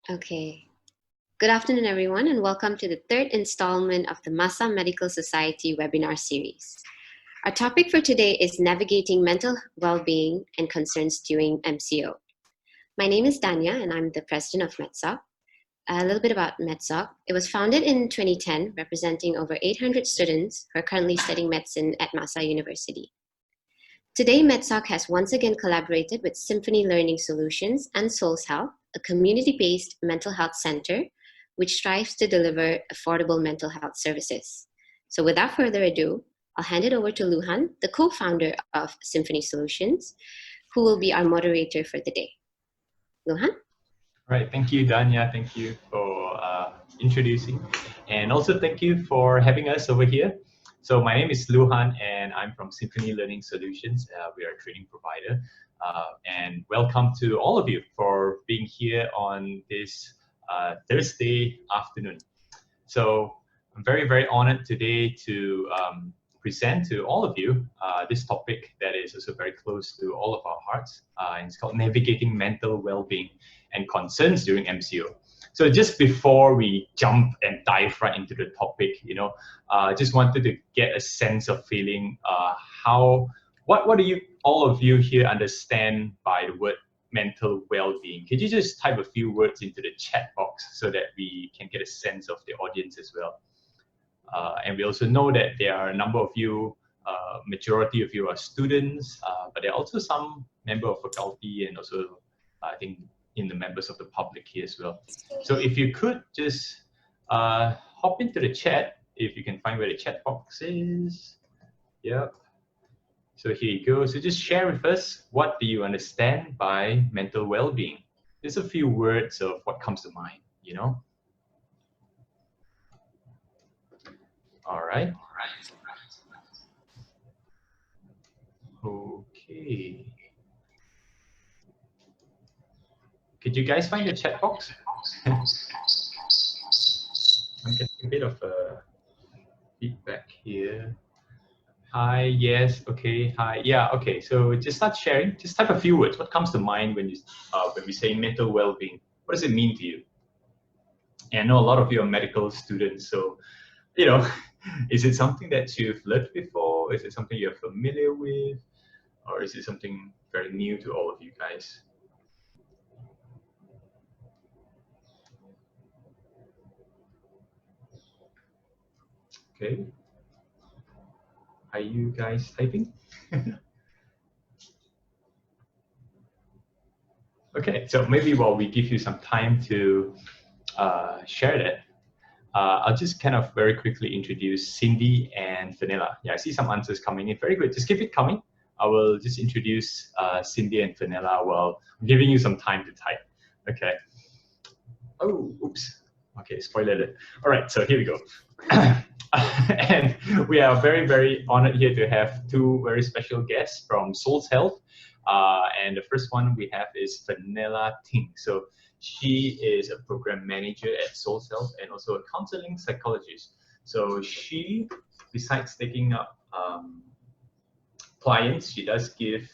Okay. Good afternoon, everyone, and welcome to the third installment of the MAHSA Medical Society webinar series. Our topic for today is navigating mental well-being and concerns during MCO. My name is Danya, and I'm the president of MedSoc. A little bit about MedSoc. It was founded in 2010, representing over 800 students who are currently studying medicine at MAHSA University. Today, MedSoc has once again collaborated with Symphony Learning Solutions and Souls Health, a community-based mental health center which strives to deliver affordable mental health services. So without further ado, I'll hand it over to Luhan, the co-founder of Symphony Solutions, who will be our moderator for the day. Luhan? All right, thank you, Danya. Thank you for introducing. And also thank you for having us over here. So my name is Luhan and I'm from Symphony Learning Solutions. We are a training provider. And welcome to all of you for being here on this Thursday afternoon. So I'm very, very honored today to present to all of you this topic that is also very close to all of our hearts. And it's called navigating mental well-being and concerns during MCO. So just before we jump and dive right into the topic, just wanted to get a sense of feeling what do you all of you here understand by the word mental well-being? Could you just type a few words into the chat box so that we can get a sense of the audience as well? And we also know that there are a number of you, majority of you are students, but there are also some member of faculty and also I think in the members of the public here as well. So if you could just hop into the chat, if you can find where the chat box is. Yep. So here you go. So just share with us, what do you understand by mental well-being? Just a few words of what comes to mind, All right. Okay. Could you guys find the chat box? I'm getting a bit of feedback here. Hi, yes, okay, hi, yeah, okay. So just start sharing. Just type a few words. What comes to mind when we say mental well-being? What does it mean to you? And I know a lot of you are medical students, so is it something that you've learned before? Is it something you're familiar with? Or is it something very new to all of you guys? Okay. Are you guys typing? Okay, so maybe while we give you some time to share that, I'll just kind of very quickly introduce Cindy and Vanilla. Yeah, I see some answers coming in. Very good. Just keep it coming. I will just introduce Cindy and Vanilla while giving you some time to type. Okay. Oh, oops. Okay, spoiler alert. All right, so here we go. And we are very, very honored here to have two very special guests from Souls Health. And the first one we have is Vanilla Ting. So she is a program manager at Souls Health and also a counseling psychologist. So she, besides taking up clients, she does give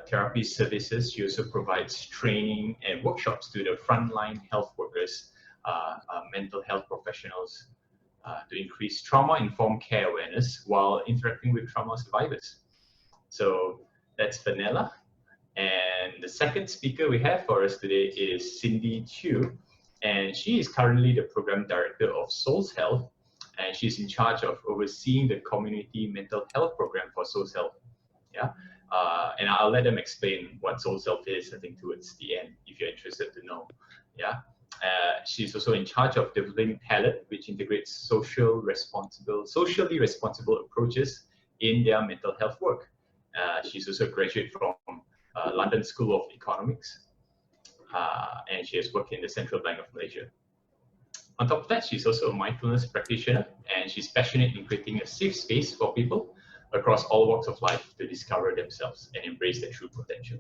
therapy services. She also provides training and workshops to the frontline health workers, mental health professionals, to increase trauma-informed care awareness while interacting with trauma survivors. So that's Vanilla. And the second speaker we have for us today is Cindy Chu, and she is currently the program director of Souls Health, and she's in charge of overseeing the community mental health program for Souls Health. Yeah, and I'll let them explain what Souls Health is, I think, towards the end, if you're interested to know. Yeah, she's also in charge of developing talent, which integrates socially responsible approaches in their mental health work. She's also a graduate from London School of Economics, and she has worked in the Central Bank of Malaysia. On top of that, she's also a mindfulness practitioner, and she's passionate in creating a safe space for people across all walks of life to discover themselves and embrace their true potential.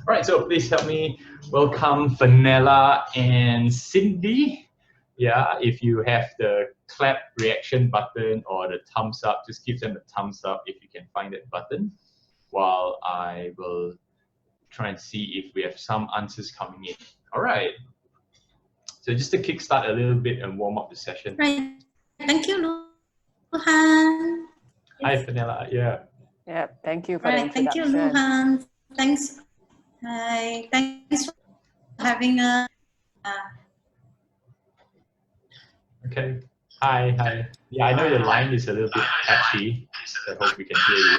All right, so please help me welcome Vanilla and Cindy. Yeah, if you have the clap reaction button or the thumbs up, just give them a thumbs up if you can find that button, while I will try and see if we have some answers coming in. All right. So just to kickstart a little bit and warm up the session. Right. Thank you, Luhan. Hi, Fenella. Yeah. Yeah, thank you for the Right. Thank you, introduction. Luhan. Thanks. Hi. Thanks for having us. Okay. Hi. Hi. Yeah, I know your line is a little bit patchy, so I hope we can hear you.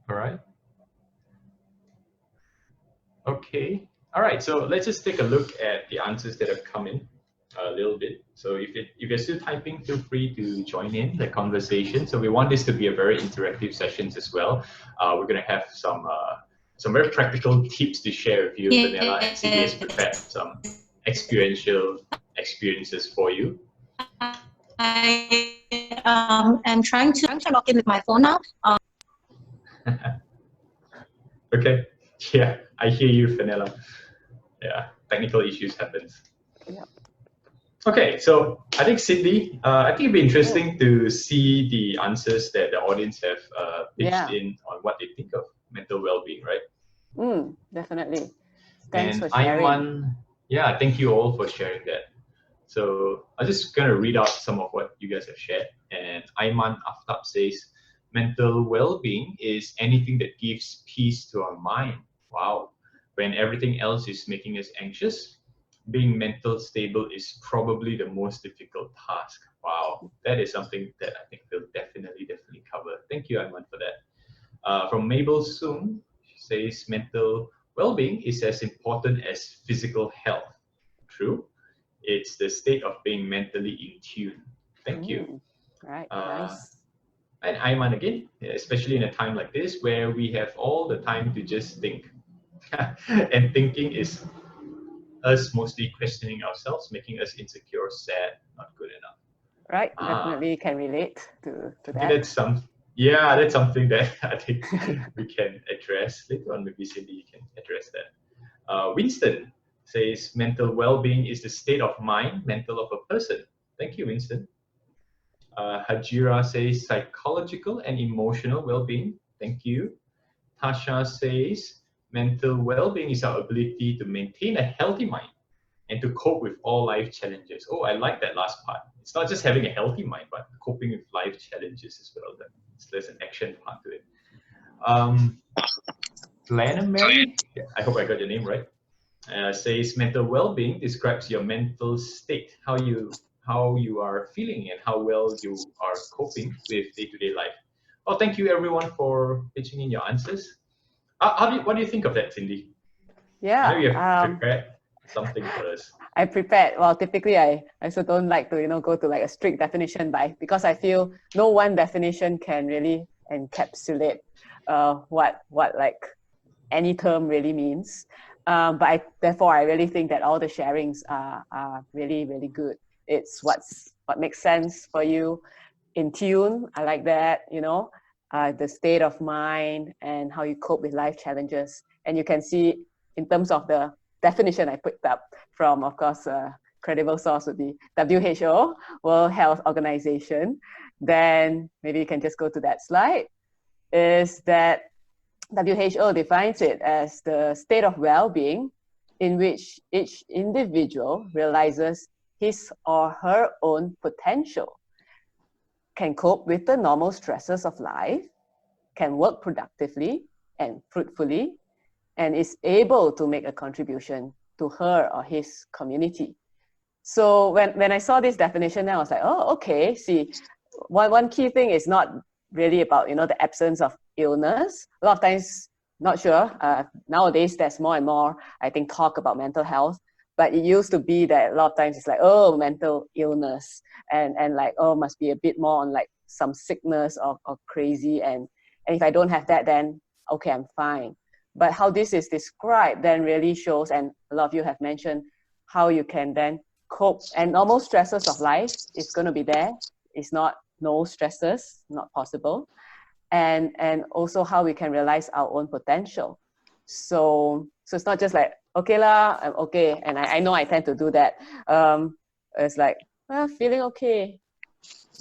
All right. Okay. All right. So let's just take a look at the answers that have come in a little bit. So if you're still typing, feel free to join in the conversation. So we want this to be a very interactive sessions as well. We're going to have some very practical tips to share with you. Vanilla and Cindy has prepared some experiences for you. I am trying to log in with my phone now. Okay. Yeah, I hear you, Fenella. Yeah, technical issues happens. Yeah. Okay, so I think Cindy, I think it'd be interesting to see the answers that the audience have pitched in on what they think of mental well-being, right? Definitely. Thanks and for sharing. Ayman, yeah, thank you all for sharing that. So I'm just gonna read out some of what you guys have shared. And Ayman Aftab says, mental well-being is anything that gives peace to our mind. Wow. When everything else is making us anxious, being mental stable is probably the most difficult task. Wow, that is something that I think we'll definitely cover. Thank you, Ayman, for that. From Mabel Soong, she says mental well-being is as important as physical health. True. It's the state of being mentally in tune. Thank you. Right, nice. And Ayman again, especially in a time like this where we have all the time to just think. And thinking is us mostly questioning ourselves, making us insecure, sad, not good enough. Right, definitely can relate to that. That's something that I think we can address later on. Maybe Cindy, you can address that. Winston says mental well-being is the state of mind, mental of a person. Thank you, Winston. Hajira says psychological and emotional well-being. Thank you. Tasha says mental well-being is our ability to maintain a healthy mind and to cope with all life challenges. Oh, I like that last part. It's not just having a healthy mind, but coping with life challenges as well. There's an action part to it. Glenna Mary, I hope I got your name right, says mental well-being describes your mental state, how you are feeling and how well you are coping with day-to-day life. Well, thank you everyone for pitching in your answers. What do you think of that, Cindy? Yeah. I know you have prepared something for us. I prepared. Well, typically I also don't like to go to like a strict definition because I feel no one definition can really encapsulate what like any term really means. But therefore I really think that all the sharings are really, really good. It's what makes sense for you. In tune, I like that, the state of mind and how you cope with life challenges. And you can see in terms of the definition I picked up from, of course, a credible source would be WHO, World Health Organization. Then maybe you can just go to that slide, is that WHO defines it as the state of well-being in which each individual realizes his or her own potential, can cope with the normal stresses of life, can work productively and fruitfully, and is able to make a contribution to her or his community. So when I saw this definition, I was like, oh, okay, see, one key thing is not really about, the absence of illness. A lot of times, not sure, nowadays there's more and more, I think, talk about mental health. But it used to be that a lot of times it's like, oh, mental illness, and like, oh, must be a bit more on like some sickness or crazy. And if I don't have that, then okay, I'm fine. But how this is described then really shows, and a lot of you have mentioned, how you can then cope. And normal stresses of life is going to be there. It's not no stresses, not possible. And also how we can realize our own potential. So it's not just like, okay lah, I'm okay. And I know I tend to do that. It's like, well, feeling okay.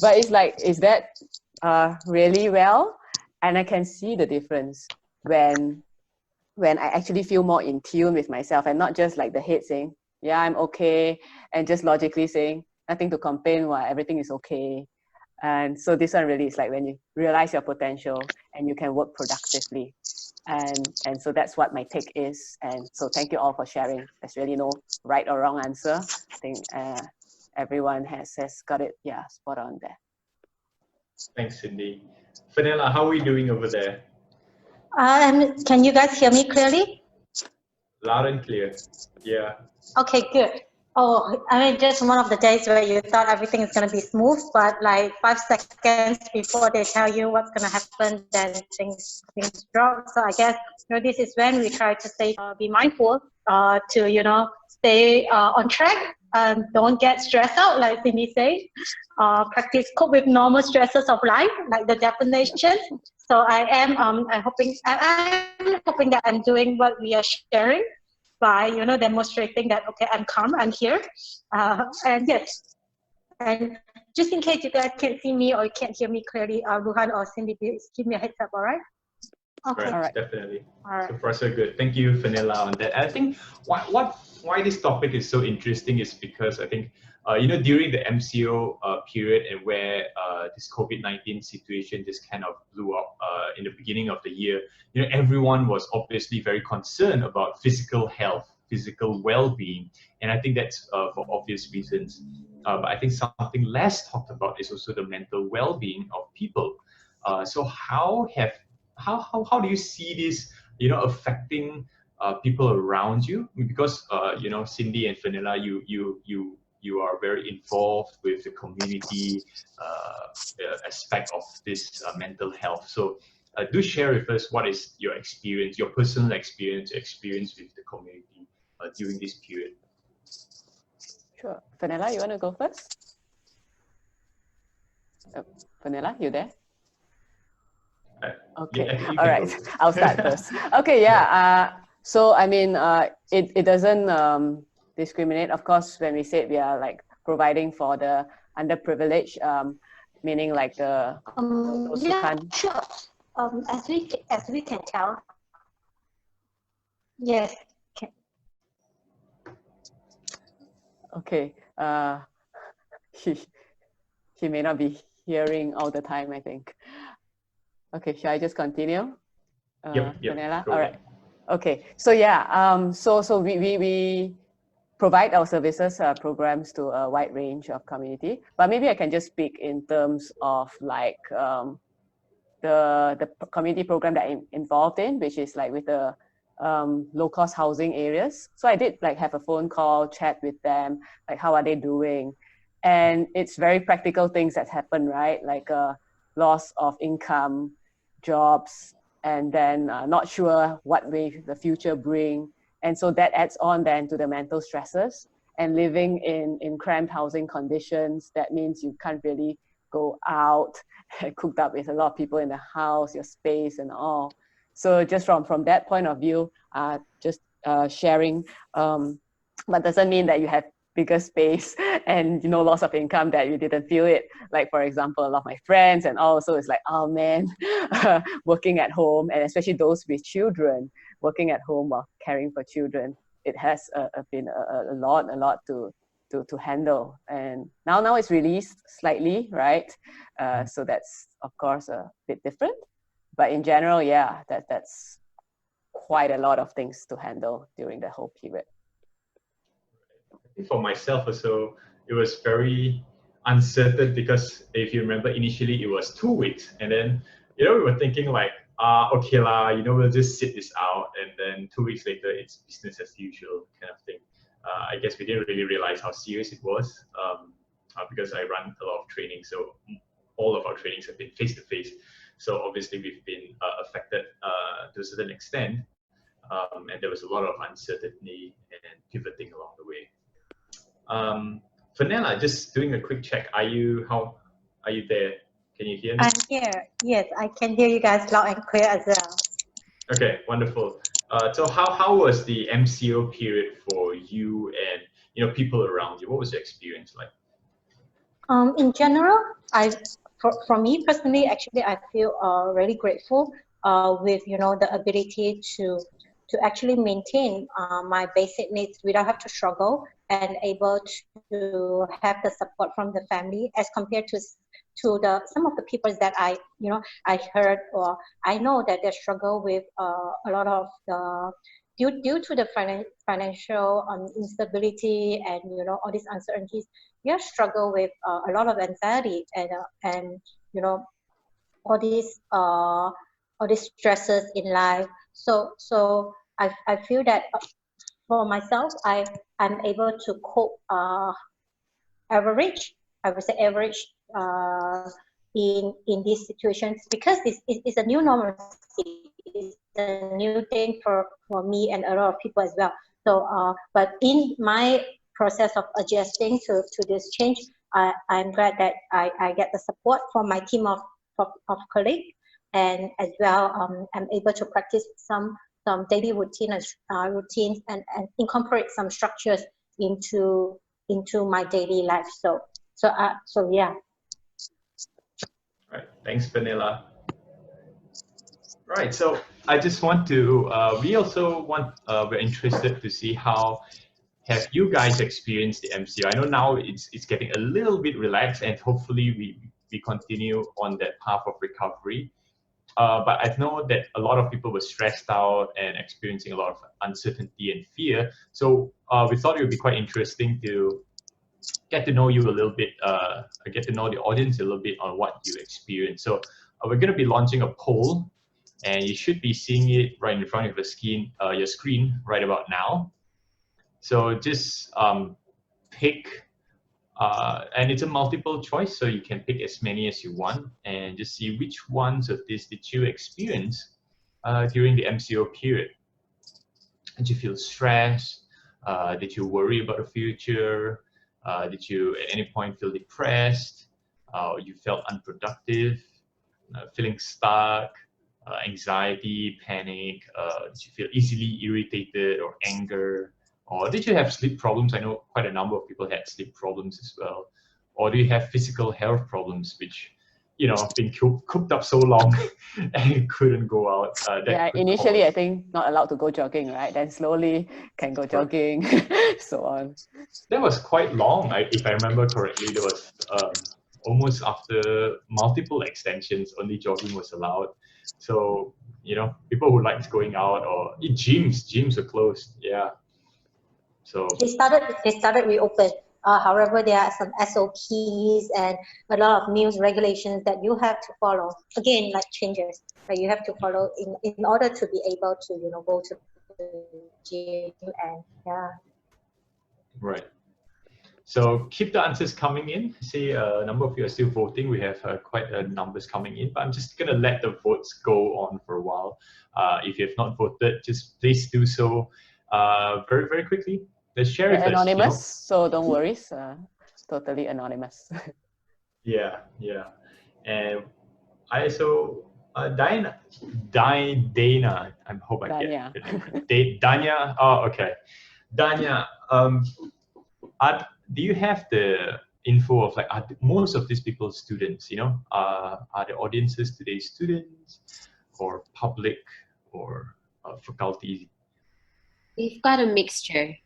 But it's like, is that really well? And I can see the difference when when I actually feel more in tune with myself and not just like the head saying, yeah, I'm okay, and just logically saying, nothing to complain, why everything is okay. And so this one really is like when you realize your potential and you can work productively. And so that's what my take is. And so thank you all for sharing. There's really no right or wrong answer. I think everyone has got it, yeah, spot on there. Thanks, Cindy. Fenella, how are we doing over there? Can you guys hear me clearly? Loud and clear. Yeah. Okay, good. Oh, I mean, just one of the days where you thought everything is going to be smooth, but like 5 seconds before they tell you what's going to happen, then things drop. So I guess, this is when we try to stay, be mindful, to, stay on track. Don't get stressed out, like Cindy said. Practice cope with normal stresses of life, like the definition. So I'm hoping that I'm doing what we are sharing by demonstrating that, okay, I'm calm, I'm here, and yes, and just in case you guys can't see me or you can't hear me clearly, Luhan or Cindy, please give me a heads up. All right? Okay. All right. Definitely. All right. So far, so good. Thank you, Fenella, on that. I think why this topic is so interesting is because I think during the MCO period and where this COVID-19 situation just kind of blew up in the beginning of the year, everyone was obviously very concerned about physical health, physical well-being, and I think that's for obvious reasons. But I think something less talked about is also the mental well-being of people. So how do you see this, affecting people around you? Because Cindy and Fenella, you are very involved with the community aspect of this mental health. So do share with us what is your experience, your personal experience with the community during this period. Sure. Fenella, you want to go first? Fenella, you there? Okay, Yeah, all right. I'll start first. Okay, yeah. So I mean, it doesn't discriminate. Of course, when we say we are like providing for the underprivileged, meaning like those who can't. Sure. As we can tell, yes. Okay. He may not be hearing all the time, I think. Okay, shall I just continue? Yep. Fenella? All right. Okay, so yeah, so we provide our services programs to a wide range of community, but maybe I can just speak in terms of like the community program that I'm involved in, which is like with the low-cost housing areas. So I did like have a phone call, chat with them, like how are they doing? And it's very practical things that happen, right? Like loss of income, jobs, and then not sure what way the future bring. And so that adds on then to the mental stresses and living in cramped housing conditions. That means you can't really go out, cooked up with a lot of people in the house, your space and all. So just from that point of view, just sharing, but doesn't mean that you have bigger space and loss of income that you didn't feel it. Like for example, a lot of my friends and also it's like, oh man, working at home, and especially those with children, working at home while caring for children, it has been a lot to handle. And now it's released slightly, right? So that's of course a bit different, but in general, yeah, that's quite a lot of things to handle during the whole period. For myself also, it was very uncertain because if you remember, initially it was 2 weeks, and then we were thinking like, okay lah, we'll just sit this out, and then 2 weeks later it's business as usual kind of thing. I guess we didn't really realize how serious it was because I run a lot of training, so all of our trainings have been face to face. So obviously we've been affected to a certain extent, and there was a lot of uncertainty and pivoting along the way. Fenella, just doing a quick check. Are you there? Can you hear me? I'm here. Yes, I can hear you guys loud and clear as well. Okay, wonderful. So how was the MCO period for you and people around you? What was your experience like? In general, for me personally, actually, I feel really grateful with the ability to actually maintain my basic needs without have to struggle, and able to have the support from the family, as compared to some of the people that I heard, or I know that they struggle with a lot of the due to the financial instability, and all these uncertainties. You struggle with a lot of anxiety, and all these stresses in life. So I feel that for myself, I'm able to cope average, I would say average, in these situations, because this is a new normalcy. It's a new thing for me and a lot of people as well. So but in my process of adjusting to this change, I'm glad that I get the support from my team of colleagues, and as well I'm able to practice some daily routines and incorporate some structures into my daily life. So yeah. Right. Thanks, Vanilla. Right. So I just want to. We're interested to see how have you guys experienced the MCO. I know now it's getting a little bit relaxed, and hopefully we continue on that path of recovery. But I know that a lot of people were stressed out and experiencing a lot of uncertainty and fear. So we thought it would be quite interesting to get to know you a little bit, get to know the audience a little bit on what you experienced. So we're going to be launching a poll, and you should be seeing it right in front of your screen right about now. So just pick, and it's a multiple choice, so you can pick as many as you want, and just see which ones of this did you experience during the MCO period. Did you feel stressed? Did you worry about the future? Did you at any point feel depressed? You felt unproductive, feeling stuck, anxiety, panic? Did you feel easily irritated or anger? Or did you have sleep problems? I know quite a number of people had sleep problems as well. Or do you have physical health problems, which have been cooped up so long and couldn't go out? Initially I think not allowed to go jogging, right? Then slowly can go jogging, so on. That was quite long. If I remember correctly, there was almost after multiple extensions, only jogging was allowed. So people who liked going out, or gyms are closed. Yeah. So they started reopen. However, there are some SOPs and a lot of new regulations that you have to follow. Again, like changes that you have to follow in order to be able to go to the gym, and yeah. Right. So keep the answers coming in. See, a number of you are still voting. We have quite a numbers coming in, but I'm just gonna let the votes go on for a while. If you have not voted, just please do so very, very quickly. Let's share with us. Anonymous, so don't worry. Totally anonymous. Yeah. And I also Dana. I hope I get it. Danya. Oh, okay. Danya. Do you have the info of are most of these people students? Are the audiences today students or public or faculty? We've got a mixture.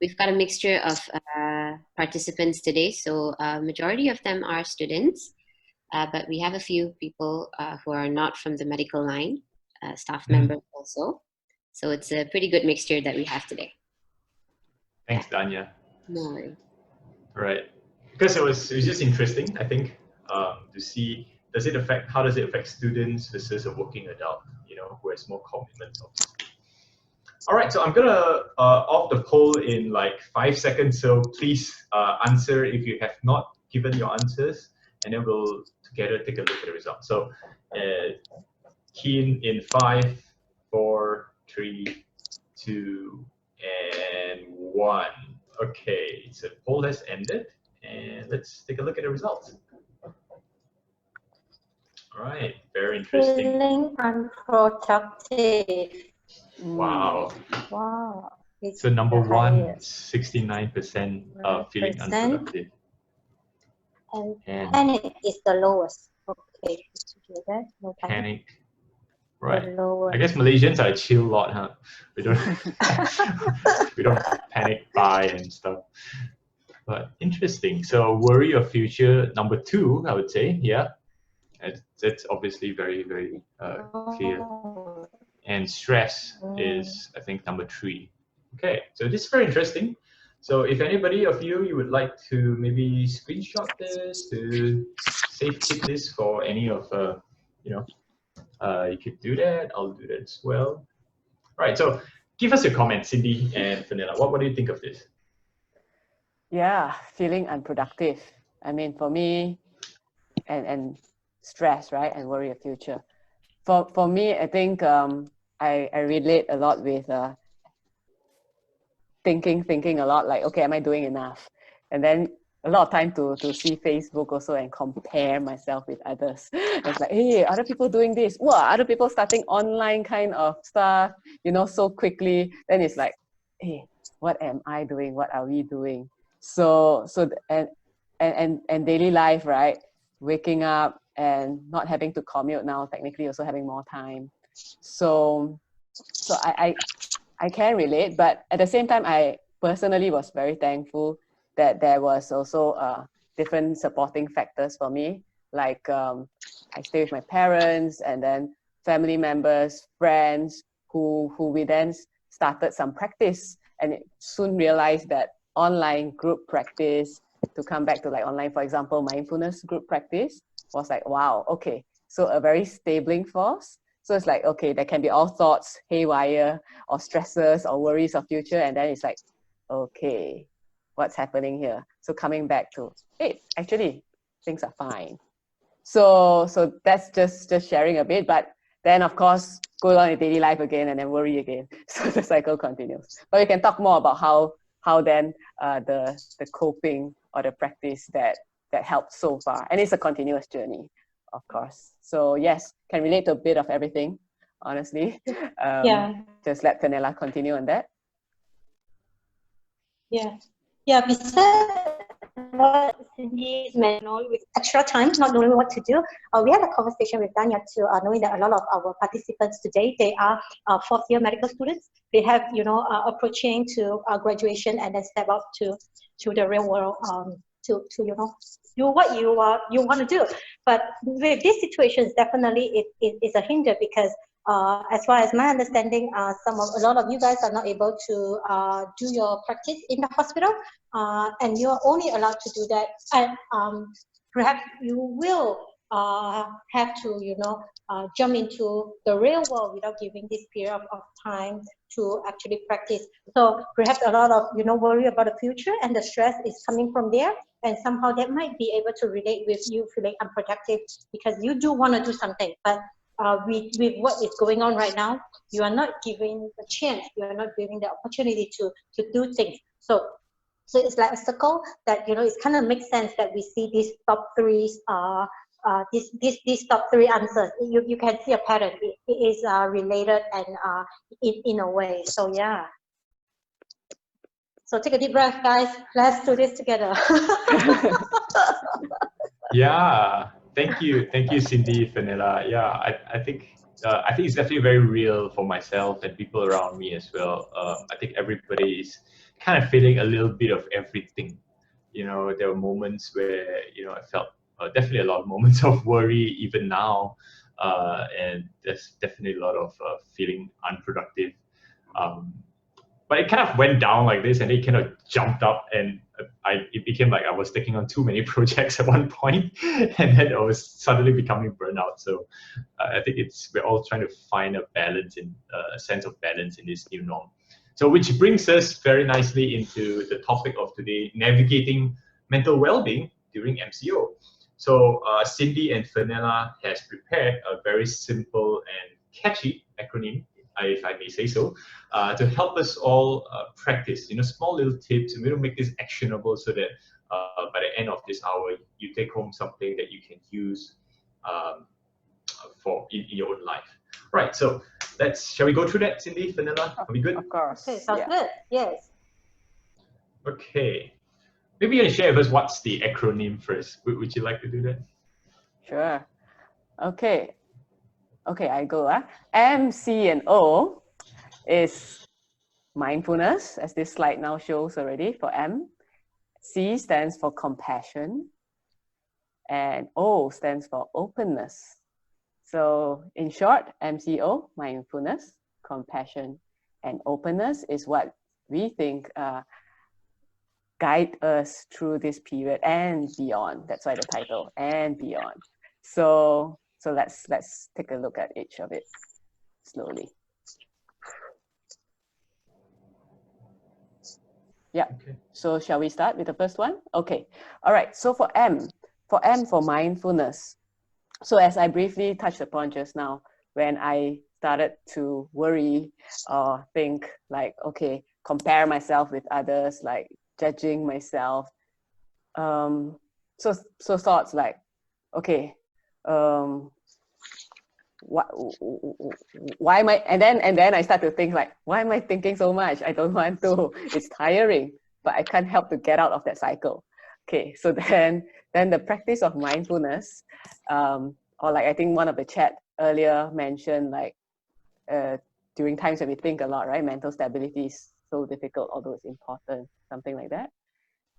We've got a mixture of participants today. So majority of them are students, but we have a few people who are not from the medical line, staff members also. So it's a pretty good mixture that we have today. Thanks, Danya. No worries. Right, because it was just interesting, I think, to see how does it affect students versus a working adult, who has more commitments. All right, so I'm gonna off the poll in like 5 seconds. So please answer if you have not given your answers, and then we'll together take a look at the results. So key in 5, 4, 3, 2, and 1. Okay, so poll has ended, and let's take a look at the results. All right, very interesting. Feeling unproductive. Wow. It's so number one, highest. 69% feeling unproductive. And panic is the lowest. Okay, that. No Panic. Right. The lower. I guess Malaysians are a chill lot, huh? We don't we don't panic buy and stuff. But interesting. So worry of future number 2, I would say. Yeah, that's obviously very very clear. Oh. And stress is, I think, number 3. Okay, so this is very interesting. So if anybody of you would like to maybe screenshot this to save keep this for any of you could do that. I'll do that as well. Right. So give us a comment, Cindy and Vanilla. What do you think of this? Yeah, feeling unproductive. I mean, for me, and stress, right, and worry of future. For me, I think I relate a lot with thinking a lot, like, okay, am I doing enough? And then a lot of time to see Facebook also and compare myself with others. It's like, hey, other people doing this. Wow, other people starting online kind of stuff, so quickly. Then it's like, hey, what am I doing? What are we doing? So and daily life, right? Waking up and not having to commute now, technically also having more time. So I can relate, but at the same time, I personally was very thankful that there was also different supporting factors for me. Like I stay with my parents and then family members, friends who we then started some practice, and soon realized that online group practice, to come back to like online, for example, mindfulness group practice was like, wow, okay. So a very stabling force. So it's like, okay, there can be all thoughts haywire or stresses or worries of future. And then it's like, okay, what's happening here? So coming back to, hey, actually, things are fine. So that's just sharing a bit. But then, of course, go on in daily life again and then worry again. So the cycle continues. But we can talk more about how then the coping or the practice that helped so far. And it's a continuous journey, of course. So yes, can relate to a bit of everything, honestly. Yeah. Just let Vanilla continue on that. Yeah. Yeah, besides what Cindy mentioned, with extra time, not knowing what to do, we had a conversation with Danya too, knowing that a lot of our participants today, they are fourth-year medical students. They have, approaching to graduation and then step up to the real world to do what you want to do. But with these situations, definitely it is a hinder because as far as my understanding, a lot of you guys are not able to do your practice in the hospital, and you're only allowed to do that. And perhaps you will have to, jump into the real world without giving this period of time to actually practice. So perhaps a lot of worry about the future and the stress is coming from there, and somehow that might be able to relate with you feeling unproductive because you do want to do something, but with what is going on right now, you are not giving the chance, you are not giving the opportunity to do things. So it's like a circle that it kind of makes sense that we see these top three these top three answers. You can see a pattern. It is related and in a way. So yeah. So take a deep breath, guys. Let's do this together. Yeah, thank you, Cindy, Vanilla. Yeah, I think it's definitely very real for myself and people around me as well. I think everybody is kind of feeling a little bit of everything. There were moments where I felt definitely a lot of moments of worry even now, and there's definitely a lot of feeling unproductive. But it kind of went down like this, and it kind of jumped up, and it became like I was taking on too many projects at one point, and then I was suddenly becoming burnout. So I think we're all trying to find a balance, a sense of balance in this new norm. So which brings us very nicely into the topic of today, navigating mental well-being during MCO. So Cindy and Vanilla has prepared a very simple and catchy acronym, if I may say so, to help us all practice, small little tips, and we'll make this actionable so that by the end of this hour, you take home something that you can use in your own life. Right, so shall we go through that, Cindy, Vanilla? Are we good? Of course. Okay, sounds good. Yes. Okay. Maybe you can share with us what's the acronym first. Would you like to do that? Sure. Okay. Okay, I go. M, C, and O is mindfulness, as this slide now shows already for M. C stands for compassion, and O stands for openness. So in short, MCO, mindfulness, compassion, and openness is what we think guide us through this period and beyond. That's why the title, and beyond. So let's take a look at each of it slowly. Yeah. Okay. So shall we start with the first one? Okay. All right. So for M, for mindfulness. So as I briefly touched upon just now, when I started to worry or think like, okay, compare myself with others, like judging myself. So thoughts like, okay, why am I, and then I start to think like, why am I thinking so much? I don't want to, it's tiring, but I can't help to get out of that cycle. Okay, so then the practice of mindfulness, or like I think one of the chat earlier mentioned, like during times when we think a lot, right? Mental stability is so difficult, although it's important, something like that.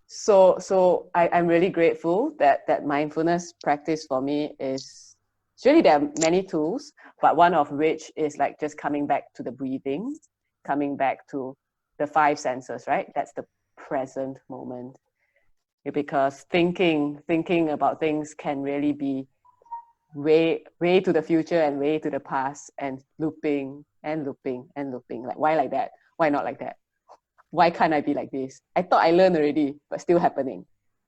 So I'm really grateful that mindfulness practice for me is, surely there are many tools, but one of which is like just coming back to the breathing, coming back to the 5 senses, right? That's the present moment. Because thinking about things can really be way to the future and way to the past, and looping and looping and looping. Like, why like that? Why not like that? Why can't I be like this? I thought I learned already, but still happening.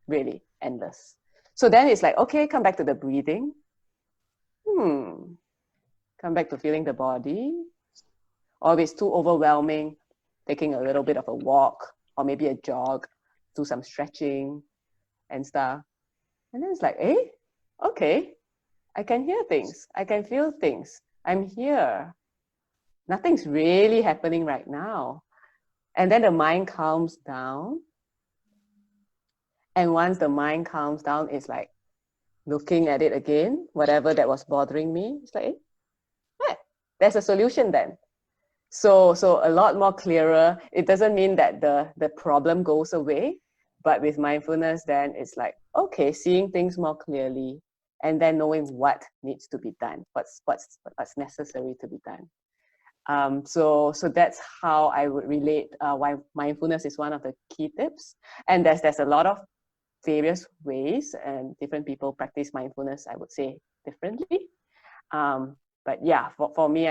Really endless. So then it's like, okay, come back to the breathing. Come back to feeling the body. Or if it's too overwhelming, taking a little bit of a walk or maybe a jog, do some stretching and stuff. And then it's like, okay, I can hear things. I can feel things. I'm here. Nothing's really happening right now. And then the mind calms down. And once the mind calms down, it's like looking at it again, whatever that was bothering me. It's like, there's a solution then. So a lot more clearer. It doesn't mean that the problem goes away, but with mindfulness, then it's like, okay, seeing things more clearly, and then knowing what needs to be done, what's necessary to be done. So that's how I would relate why mindfulness is one of the key tips. And there's a lot of various ways, and different people practice mindfulness, I would say, differently. But yeah, for me,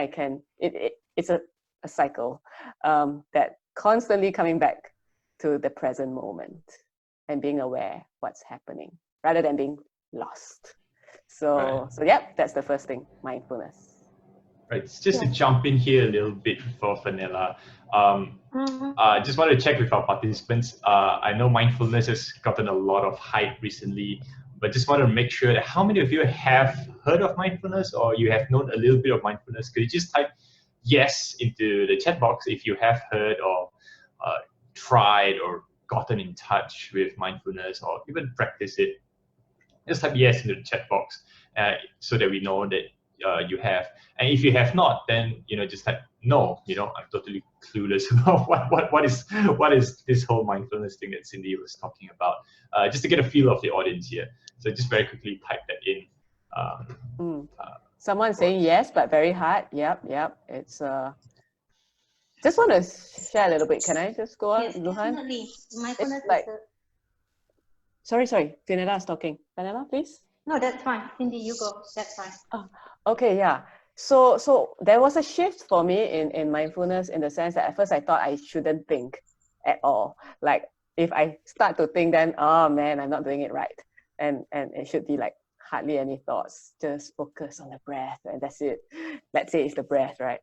it's a cycle that constantly coming back to the present moment and being aware what's happening rather than being lost. So yeah, that's the first thing, mindfulness. Right, just to jump in here a little bit for Vanilla. Just want to check with our participants. I know mindfulness has gotten a lot of hype recently, but just want to make sure that how many of you have heard of mindfulness, or you have known a little bit of mindfulness? Could you just type yes into the chat box if you have heard or tried or gotten in touch with mindfulness or even practice it? Just type yes into the chat box so that we know that you have. And if you have not, then just type no. I'm totally clueless about what is this whole mindfulness thing that Cindy was talking about. Just to get a feel of the audience here. So just very quickly type that in. Someone saying yes, but very hard. Yep. It's just want to share a little bit. Can I just go on, yes, Luhan? Definitely. Mindfulness like, is sorry. Vanilla is talking. Vanilla, please. No, that's fine. Cindy, you go. That's fine. Oh, okay, yeah. So there was a shift for me in mindfulness, in the sense that at first I thought I shouldn't think at all. Like if I start to think, then oh man, I'm not doing it right, and it should be like hardly any thoughts. Just focus on the breath, and that's it. Let's say it's the breath, right?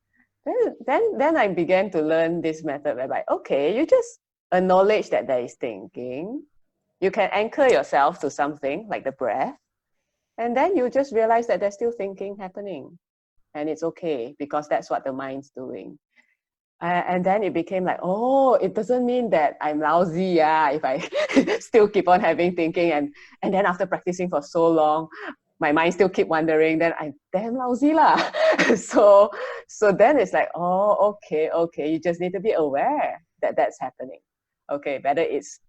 Then I began to learn this method whereby, okay, you just acknowledge that there is thinking. You can anchor yourself to something like the breath. And then you just realize that there's still thinking happening. And it's okay, because that's what the mind's doing. And then it became like, oh, it doesn't mean that I'm lousy, if I still keep on having thinking. And then after practicing for so long, my mind still keep wandering, then I'm damn lousy lah. So then it's like, oh, okay, you just need to be aware that that's happening. Okay, whether it's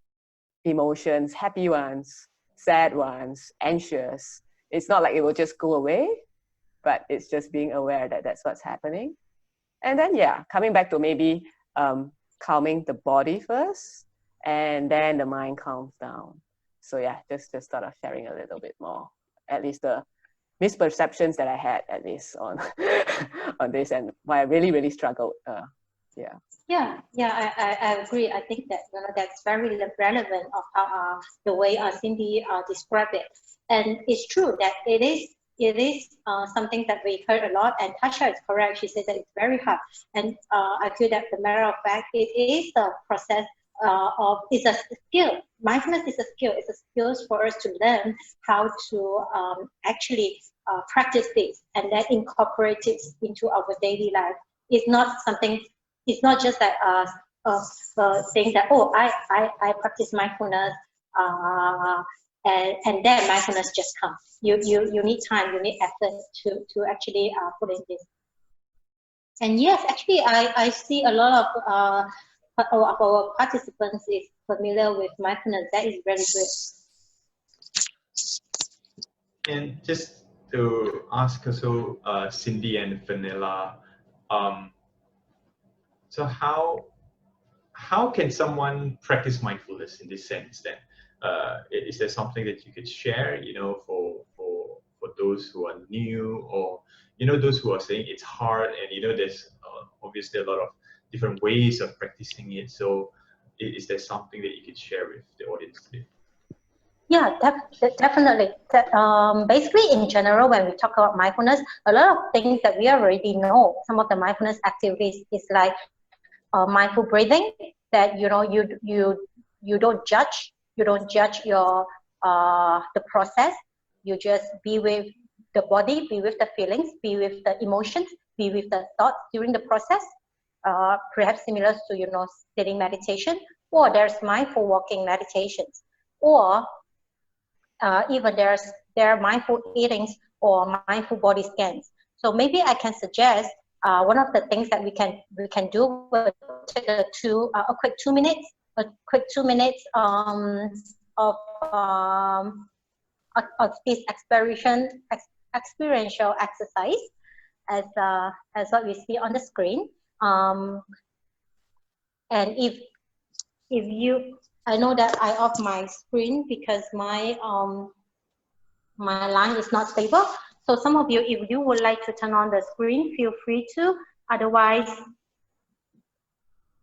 emotions, happy ones, sad ones, anxious, it's not like it will just go away, but it's just being aware that that's what's happening. And then, yeah, coming back to maybe calming the body first, and then the mind calms down. So yeah, just thought of sharing a little bit more, at least the misperceptions that I had, at least on on this, and why I really struggled. Yeah, I agree. I think that that's very relevant of how the way Cindy described it, and it's true that it is something that we heard a lot. And Tasha is correct. She said that it's very hard, and I feel that the matter of fact, it is a process it's a skill. Mindfulness is a skill. It's a skill for us to learn how to actually practice this and then incorporate it into our daily life. It's not something. It's not just that saying that, oh, I practice mindfulness and then mindfulness just comes. You need time, you need effort to actually put in this. And yes, actually, I see a lot of our participants is familiar with mindfulness. That is very good. And just to ask also Cindy and Vanilla, so how can someone practice mindfulness in this sense then? Is there something that you could share, for those who are new, or those who are saying it's hard, and there's obviously a lot of different ways of practicing it. So is there something that you could share with the audience today? Yeah, definitely. Basically, in general, when we talk about mindfulness, a lot of things that we already know. Some of the mindfulness activities is like mindful breathing. That you don't judge. You don't judge your the process. You just be with the body, be with the feelings, be with the emotions, be with the thoughts during the process. Perhaps similar to sitting meditation, or there's mindful walking meditations, or even there are mindful eatings or mindful body scans. So maybe I can suggest one of the things that we can do. We'll take a quick 2 minutes of this experiential exercise as what we see on the screen. And if you, I know that I off my screen because my line is not stable. So some of you, if you would like to turn on the screen, feel free to. Otherwise,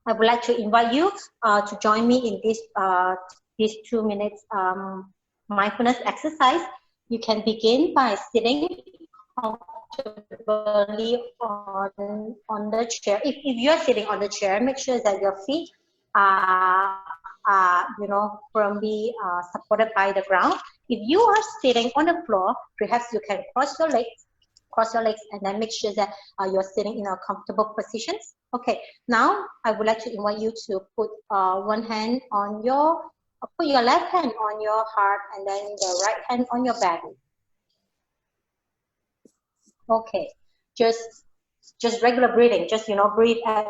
I would like to invite you to join me in this 2 minutes mindfulness exercise. You can begin by sitting comfortably on the chair. If you are sitting on the chair, make sure that your feet are firmly supported by the ground. If you are sitting on the floor, perhaps you can cross your legs and then make sure that you're sitting in a comfortable position. Okay, now I would like to invite you to put put your left hand on your heart and then the right hand on your belly. Okay, just regular breathing, just breathe as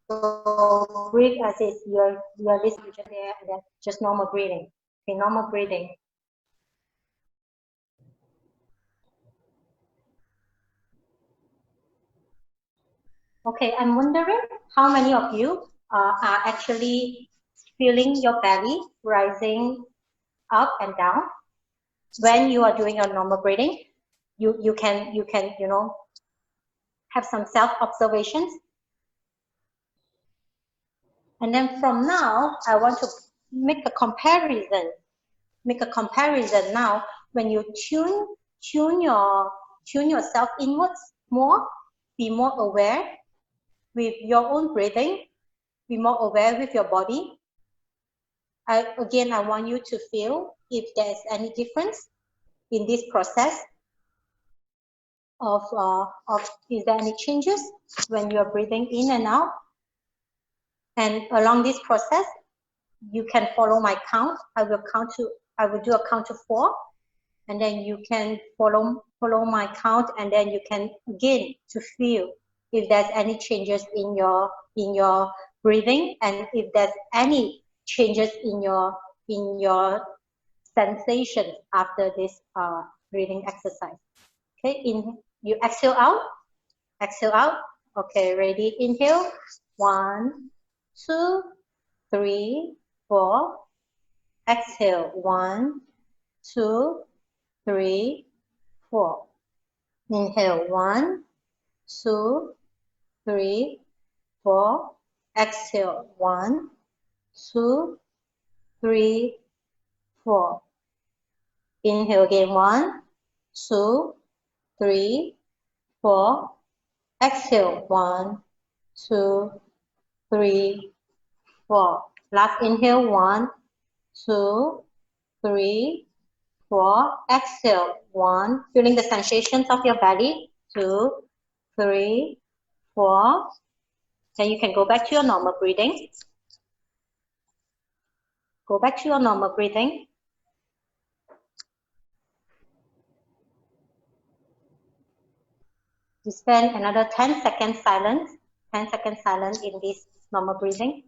so breathe as if you're listening there, and then just normal breathing. Okay, normal breathing. Okay, I'm wondering how many of you are actually feeling your belly rising up and down when you are doing your normal breathing. You can have some self-observations. And then from now, I want to make a comparison. Now. When you tune yourself inwards more, be more aware with your own breathing, be more aware with your body. I want you to feel if there's any difference in this process of is there any changes when you're breathing in and out. And along this process, you can follow my count. I will do a count to 4, and then you can follow my count, and then you can begin to feel if there's any changes in your breathing, and if there's any changes in your sensation after this breathing exercise. Okay, you exhale out. Okay, ready? Inhale. 1, 2, 3, 4. Exhale. 1, 2, 3, 4. Inhale. 1, 2, 3, 4. Exhale. 1, 2, 3, 4. Inhale again. 1, 2, 3, 4. Exhale. 1, 2, 3, 4. Last inhale. 1, 2, 3, 4. Exhale. 1. Feeling the sensations of your belly. 2, 3, 4. Then you can go back to your normal breathing. Go back to your normal breathing. You spend another 10 seconds silent. 10 seconds silent in this normal breathing.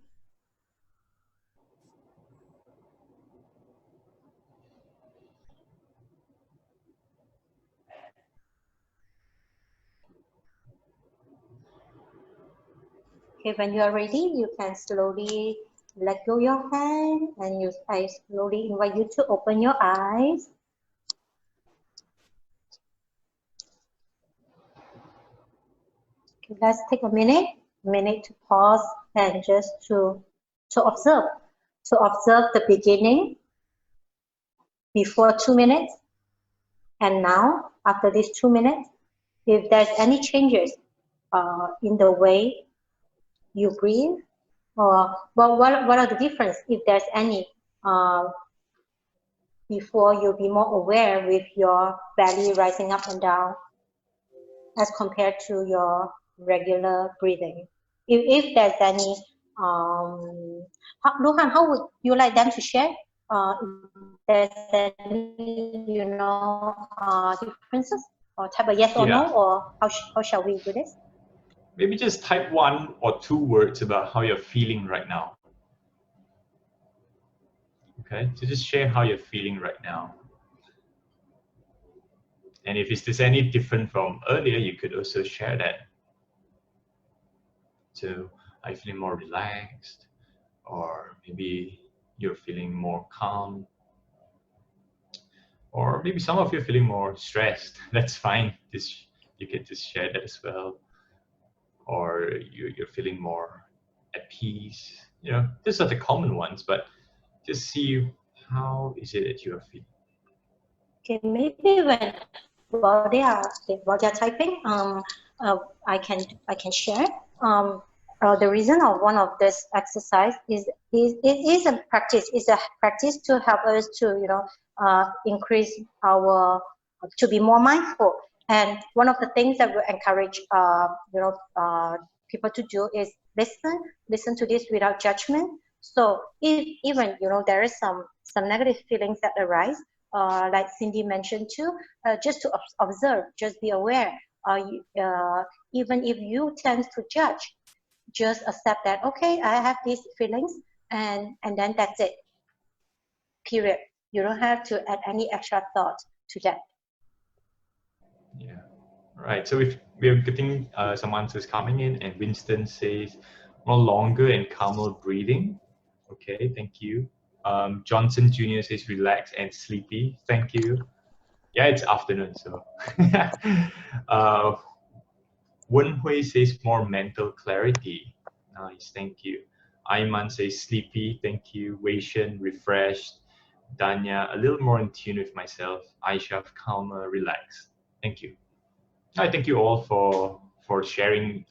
Okay, when you are ready, you can slowly let go your hand, and I slowly invite you to open your eyes. Okay, let's take a minute to pause and just to observe the beginning before 2 minutes, and now after these 2 minutes, if there's any changes in the way you breathe, or well, what are the difference if there's any, before you'll be more aware with your belly rising up and down as compared to your regular breathing. If there's any, Luhan, how would you like them to share? If there's any, differences, or type a yes or no, or how shall we do this? Maybe just type 1 or 2 words about how you're feeling right now. Okay, so just share how you're feeling right now. And if it's any different from earlier, you could also share that. So, are you feeling more relaxed? Or maybe you're feeling more calm? Or maybe some of you are feeling more stressed. That's fine. You can just share that as well. Or you're feeling more at peace. You know, these are the common ones, but just see how is it that you are feeling. Okay, maybe while they are typing, I can share. The reason of one of this exercise is a practice to help us to increase to be more mindful. And one of the things that we encourage people to do is listen to this without judgment. So if even there is some negative feelings that arise, like Cindy mentioned too, just to observe, just be aware. Even if you tend to judge, just accept that, okay, I have these feelings, and then that's it. Period. You don't have to add any extra thought to that. Yeah. Right. So if we're getting some answers coming in, and Winston says more longer and calmer breathing. Okay, thank you. Johnson Jr. says relaxed and sleepy. Thank you. Yeah, it's afternoon, so. Wen Hui says more mental clarity. Nice, thank you. Ayman says sleepy. Thank you. Wei Shen, refreshed. Danya, a little more in tune with myself. Aisha, calmer, relaxed. Thank you. I thank you all for sharing,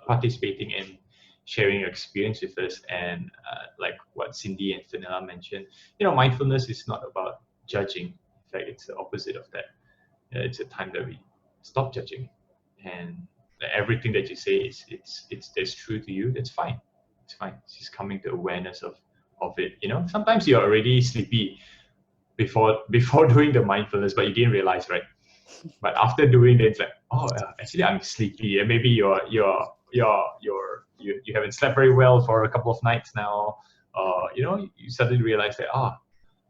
participating and sharing your experience with us. And like what Cindy and Fenella mentioned, mindfulness is not about judging. In fact, it's the opposite of that. It's a time that we stop judging, and everything that you say that's true to you. That's fine. It's fine. It's just coming to awareness of it. Sometimes you're already sleepy. before doing the mindfulness, but you didn't realize, right? But after doing it, it's like, oh, actually I'm sleepy, and maybe you haven't slept very well for a couple of nights now. You know, you suddenly realize that,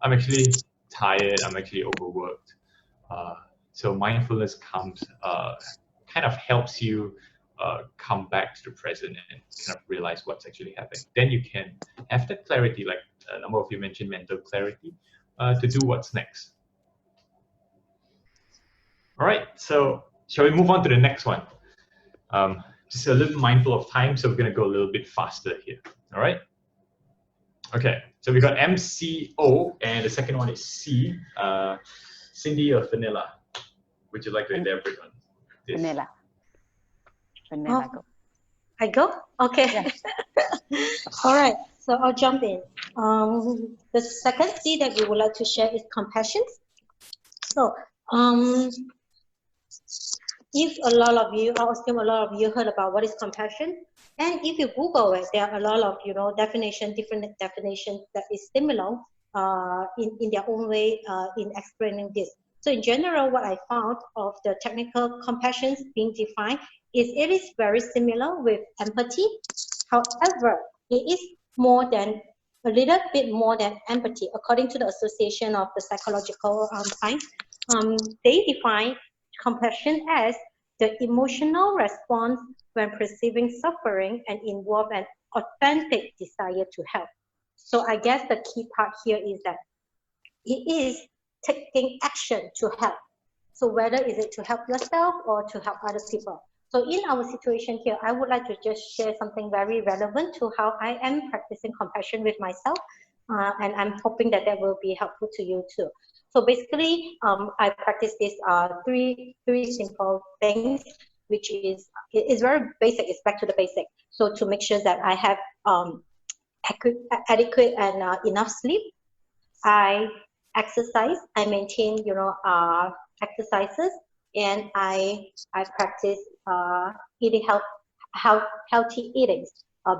I'm actually tired, I'm actually overworked. So mindfulness kind of helps you come back to the present and kind of realize what's actually happening. Then you can have that clarity, like a number of you mentioned, mental clarity, to do what's next. All right, so shall we move on to the next one? Just a little mindful of time, so we're going to go a little bit faster here. All right. Okay, so we got MCO, and the second one is C. Cindy or Vanilla? Would you like to elaborate on this? Vanilla. Vanilla, go. I go? Okay. Yeah. All right, so I'll jump in. The second C that we would like to share is compassion. So, if a lot of you, I assume a lot of you heard about what is compassion, and if you Google it, there are a lot of different definitions that is similar in their own way in explaining this. So in general, what I found of the technical compassion being defined is it is very similar with empathy. However, it is more than a little bit more than empathy, according to the Association of the Psychological Science. They define compassion as the emotional response when perceiving suffering and involve an authentic desire to help. So I guess the key part here is that it is taking action to help. So whether is it to help yourself or to help other people. So in our situation here, I would like to just share something very relevant to how I am practicing compassion with myself. And I'm hoping that that will be helpful to you too. So basically, I practice these three simple things, which is very basic. It's back to the basic. So to make sure that I have adequate and enough sleep, I exercise. I maintain, exercises, and I practice eating healthy eating,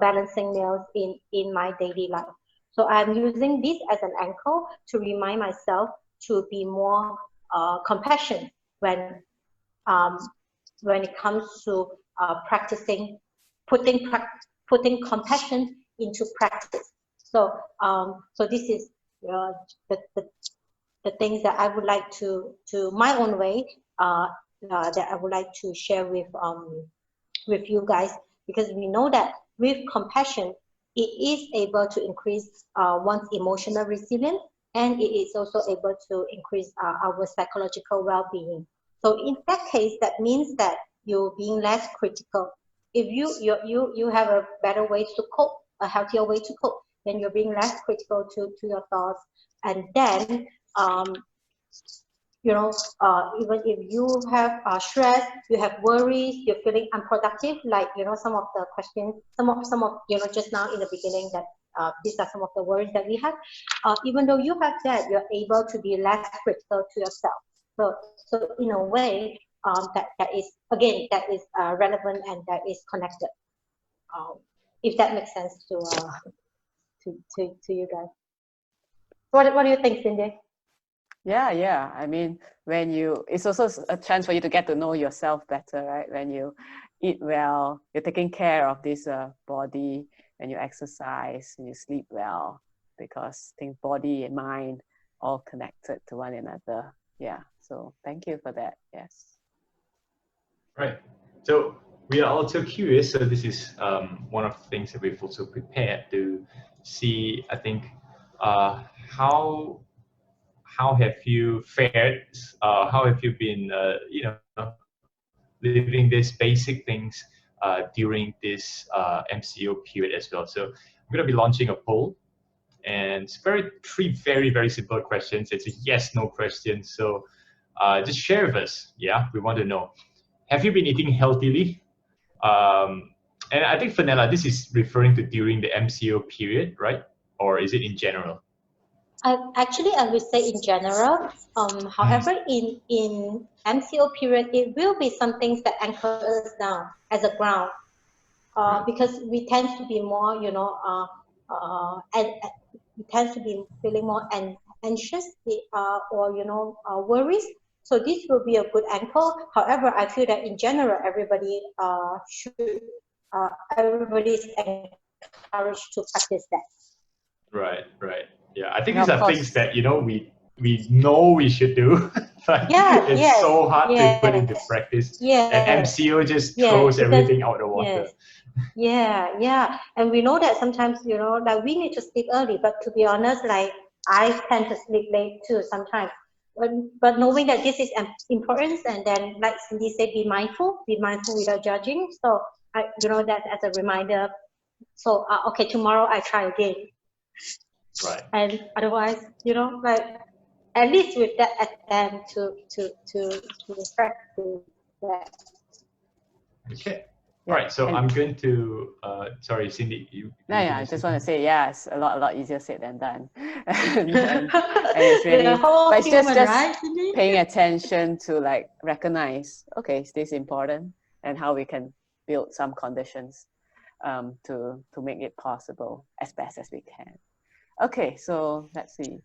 balancing meals in my daily life. So I'm using this as an anchor to remind myself to be more compassionate when it comes to practicing, putting compassion into practice. So so this is the things that I would like to my own way that I would like to share with you guys, because we know that with compassion, it is able to increase one's emotional resilience, and it is also able to increase our psychological well-being. So in that case, that means that you're being less critical. If you have a better way to cope, a healthier way to cope, then you're being less critical to your thoughts. And then even if you have stress, you have worries, you're feeling unproductive, like some of the questions, some of just now in the beginning, that these are some of the worries that we have. Even though you have that, you're able to be less critical to yourself. So in a way, that is again relevant and that is connected. If that makes sense to you guys. What do you think, Cindy? Yeah. I mean, it's also a chance for you to get to know yourself better, right? When you eat well, you're taking care of this body, and you exercise, and you sleep well, because I think body and mind all connected to one another. Yeah. So thank you for that. Yes. Right. So we are also curious. So this is one of the things that we've also prepared to see. I think how have you fared? How have you been? Living these basic things during this MCO period as well. So I'm going to be launching a poll, and it's three very, very simple questions. It's a yes/no question. So just share with us. Yeah, we want to know. Have you been eating healthily? And I think, Vanilla, this is referring to during the MCO period, right? Or is it in general? Actually, I would say in general. However, in MCO period, it will be some things that anchor us down as a ground, because we tend to be more, and we tend to be feeling more anxious or worries. So this will be a good anchor. However, I feel that in general, everybody is encouraged to practice that. Right, right. Yeah, I think Yeah, these of are things course. that we know we should do, but it's so hard to put into practice. And MCO just throws because everything out the water. And we know that sometimes like we need to sleep early, but to be honest, like I tend to sleep late too sometimes. But knowing that this is important, and then like Cindy said, be mindful without judging. So that as a reminder. So okay, tomorrow I try again. Right. And otherwise, like at least with that attempt to practice that. Okay. Yeah. All right. So I'm going to. Sorry, Cindy. I just want to say, yes, a lot easier said than done. and it's really, but it's just right, paying attention to like recognize, okay, is this important, and how we can build some conditions to make it possible as best as we can. Okay, so let's see.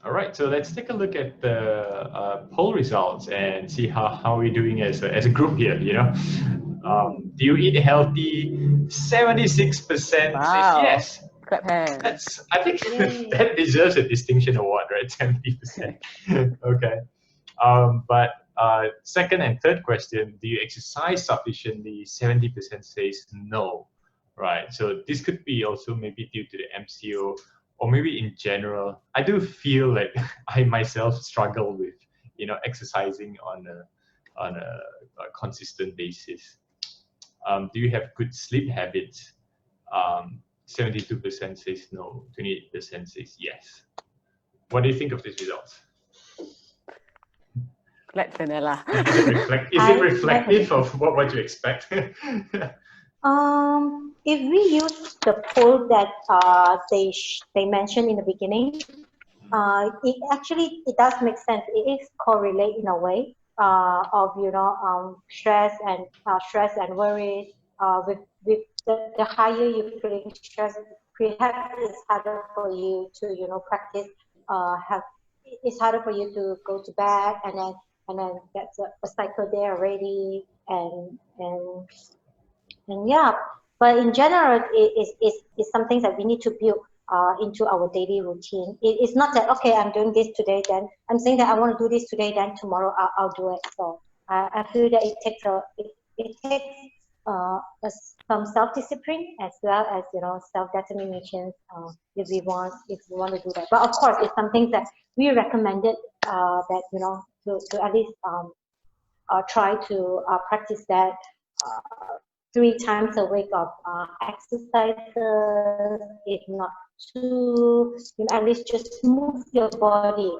All right, so let's take a look at the poll results and see how we're doing as a group here. Do you eat healthy? 76% Wow. yes. Clap hands. I think that deserves a distinction award, right? 70%. Okay. But second and third question, do you exercise sufficiently? 70% says no, right? So this could be also maybe due to the MCO, or maybe in general. I do feel like I myself struggle with, exercising on a consistent basis. Do you have good sleep habits? 72% says no, 28% says yes. What do you think of these results? Glad vanilla. Is it reflective of what you expect? If we use the poll that they mentioned in the beginning, it does make sense. It is correlate in a way of stress and worries. With the higher you feeling stress, perhaps it's harder for you to practice. It's harder for you to go to bed, and then that's a cycle there already, and yeah. But in general, it's something that we need to build into our daily routine. It's not that, okay, I'm doing this today, then I'm saying that I want to do this today, then tomorrow I'll do it. So I feel that it takes some self-discipline as well as self-determination if we want to do that. But of course, it's something that we recommended that to at least try to practice that 3 times a week of exercises, if not 2, at least just move your body.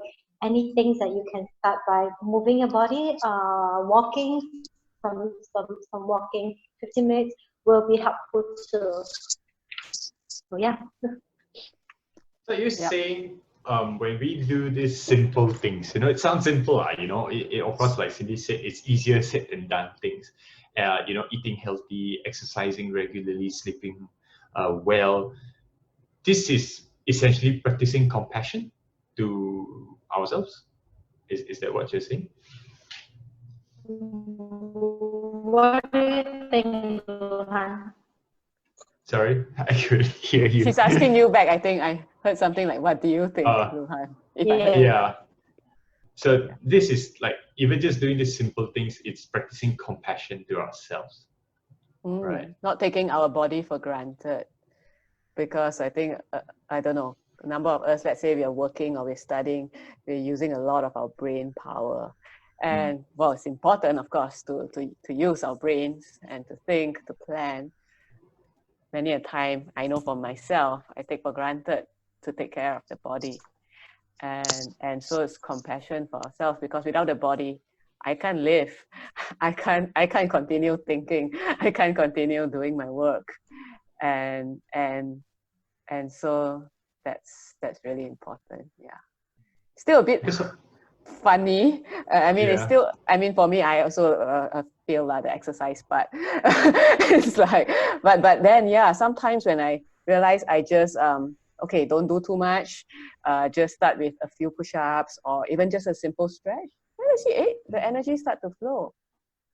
Anything that you can start by moving your body, walking, some walking, 15 minutes will be helpful too. So yeah. So you're saying when we do these simple things, it sounds simple, of course, like Cindy said, it's easier said than done things. Eating healthy, exercising regularly, sleeping well. This is essentially practicing compassion to ourselves. Is that what you're saying? What do you think, Luhan? Sorry, I couldn't hear you. She's asking you back. I think I heard something like, what do you think, Luhan? Yeah. So this is like, even just doing these simple things, it's practicing compassion to ourselves. Right. Not taking our body for granted. Because I think, I don't know, a number of us, let's say we are working or we're studying, we're using a lot of our brain power. And well, it's important, of course, to use our brains and to think, to plan. Many a time, I know for myself, I take for granted to take care of the body. And so it's compassion for ourselves, because without the body, I can't live. I can't continue thinking. I can't continue doing my work. And so that's really important. Yeah, still a bit funny. It's still, for me, I also feel like the exercise part. It's like, but then, yeah, sometimes when I realize I just okay, don't do too much. Just start with a few push-ups or even just a simple stretch. Then you see, the energy start to flow.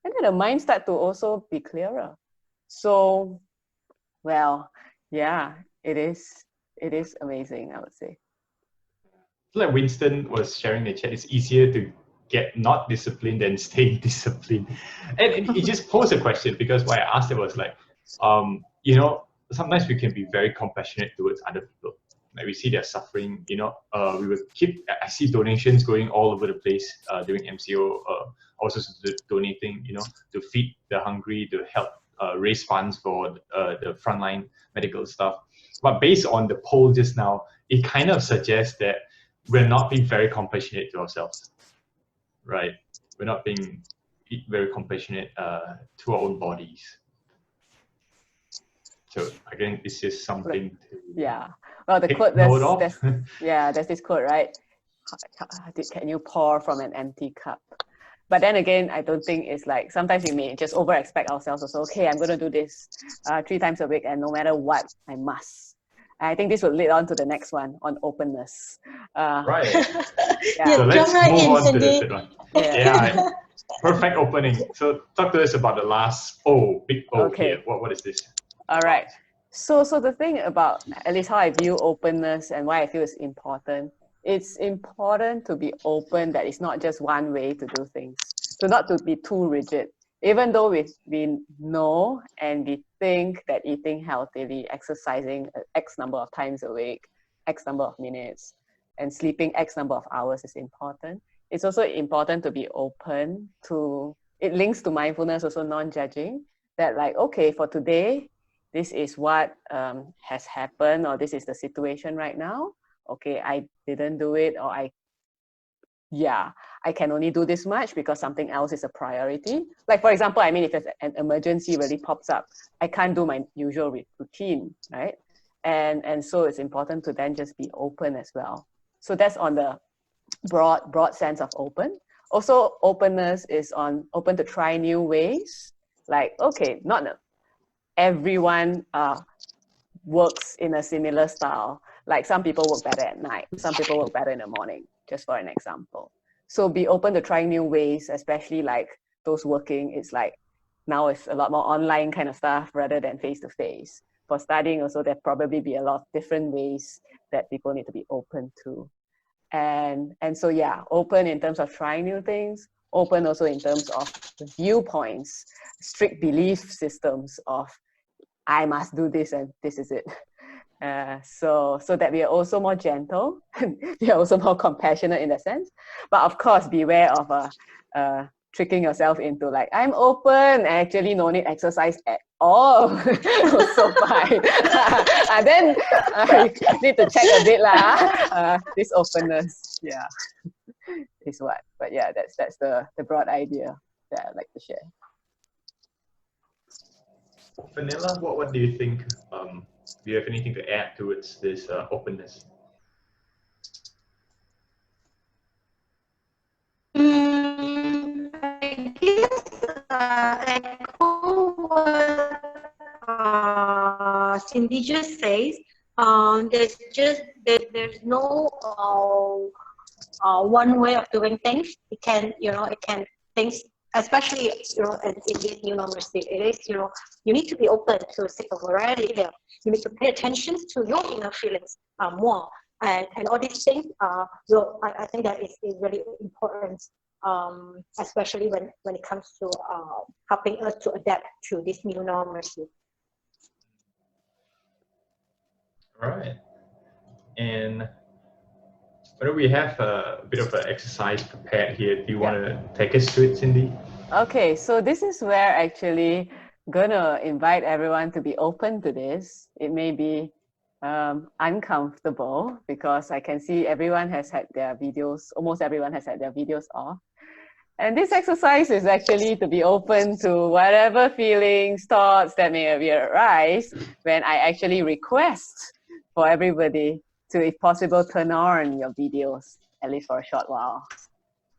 And then the mind start to also be clearer. So, well, yeah, it is amazing, I would say. Like Winston was sharing in the chat, it's easier to get not disciplined than staying disciplined. And it just posed a question, because why I asked it was like, you know, sometimes we can be very compassionate towards other people. Like we see their suffering, you know, I see donations going all over the place during MCO, also donating, you know, to feed the hungry, to help raise funds for the frontline medical staff. But based on the poll just now, it kind of suggests that we're not being very compassionate to ourselves, right? We're not being very compassionate to our own bodies. So again, it's just something to well, the take quote note of. there's this quote, right? Can you pour from an empty cup? But then again, I don't think it's like, sometimes we may just over expect ourselves also. Okay, I'm going to do this 3 times a week, and no matter what, I must. I think this will lead on to the next one on openness. Right. Yeah, So let's right move in, on to the Cindy. third one. Yeah. Perfect opening. So talk to us about the last big O here. What is this? All right. So the thing about, at least how I view openness and why I feel it's important to be open, that it's not just one way to do things. So not to be too rigid. Even though we know and we think that eating healthily, exercising X number of times a week, X number of minutes, and sleeping X number of hours is important, it's also important to be open to, it links to mindfulness, also non-judging, that like, okay, for today, this is what has happened, or this is the situation right now. Okay, I didn't do it, or I can only do this much because something else is a priority. Like, for example, I mean, if an emergency really pops up, I can't do my usual routine, right? And so it's important to then just be open as well. So that's on the broad sense of open. Also, openness is on open to try new ways. Like, okay, not everyone works in a similar style. Like some people work better at night, some people work better in the morning, just for an example. So be open to trying new ways, especially like those working, it's like now it's a lot more online kind of stuff rather than face-to-face. For studying also, there'll probably be a lot of different ways that people need to be open to. And so yeah, open in terms of trying new things, open also in terms of viewpoints, strict belief systems of I must do this and this is it. So that we are also more gentle, we are also more compassionate in that sense. But of course, beware of tricking yourself into like, I'm open, actually no need exercise at all. So fine. And then you need to check a bit this openness, is what. But yeah, that's the broad idea that I'd like to share. Vanilla, what do you think? Do you have anything to add towards this openness? I guess echo what Cindy just says. There's no one way of doing things. It can things, especially in this new normalcy. It is you need to be open to see a variety there. You need to pay attention to your inner feelings more, and all these things. I think that is really important. Especially when it comes to helping us to adapt to this new normalcy. All right. And whether we have a bit of an exercise prepared here, do you want to take us through it, Cindy? Okay, so this is where actually gonna invite everyone to be open to this. It may be uncomfortable because I can see everyone has had their videos, almost everyone has had their videos off. And this exercise is actually to be open to whatever feelings, thoughts that may arise when I actually request for everybody to, if possible, turn on your videos, at least for a short while.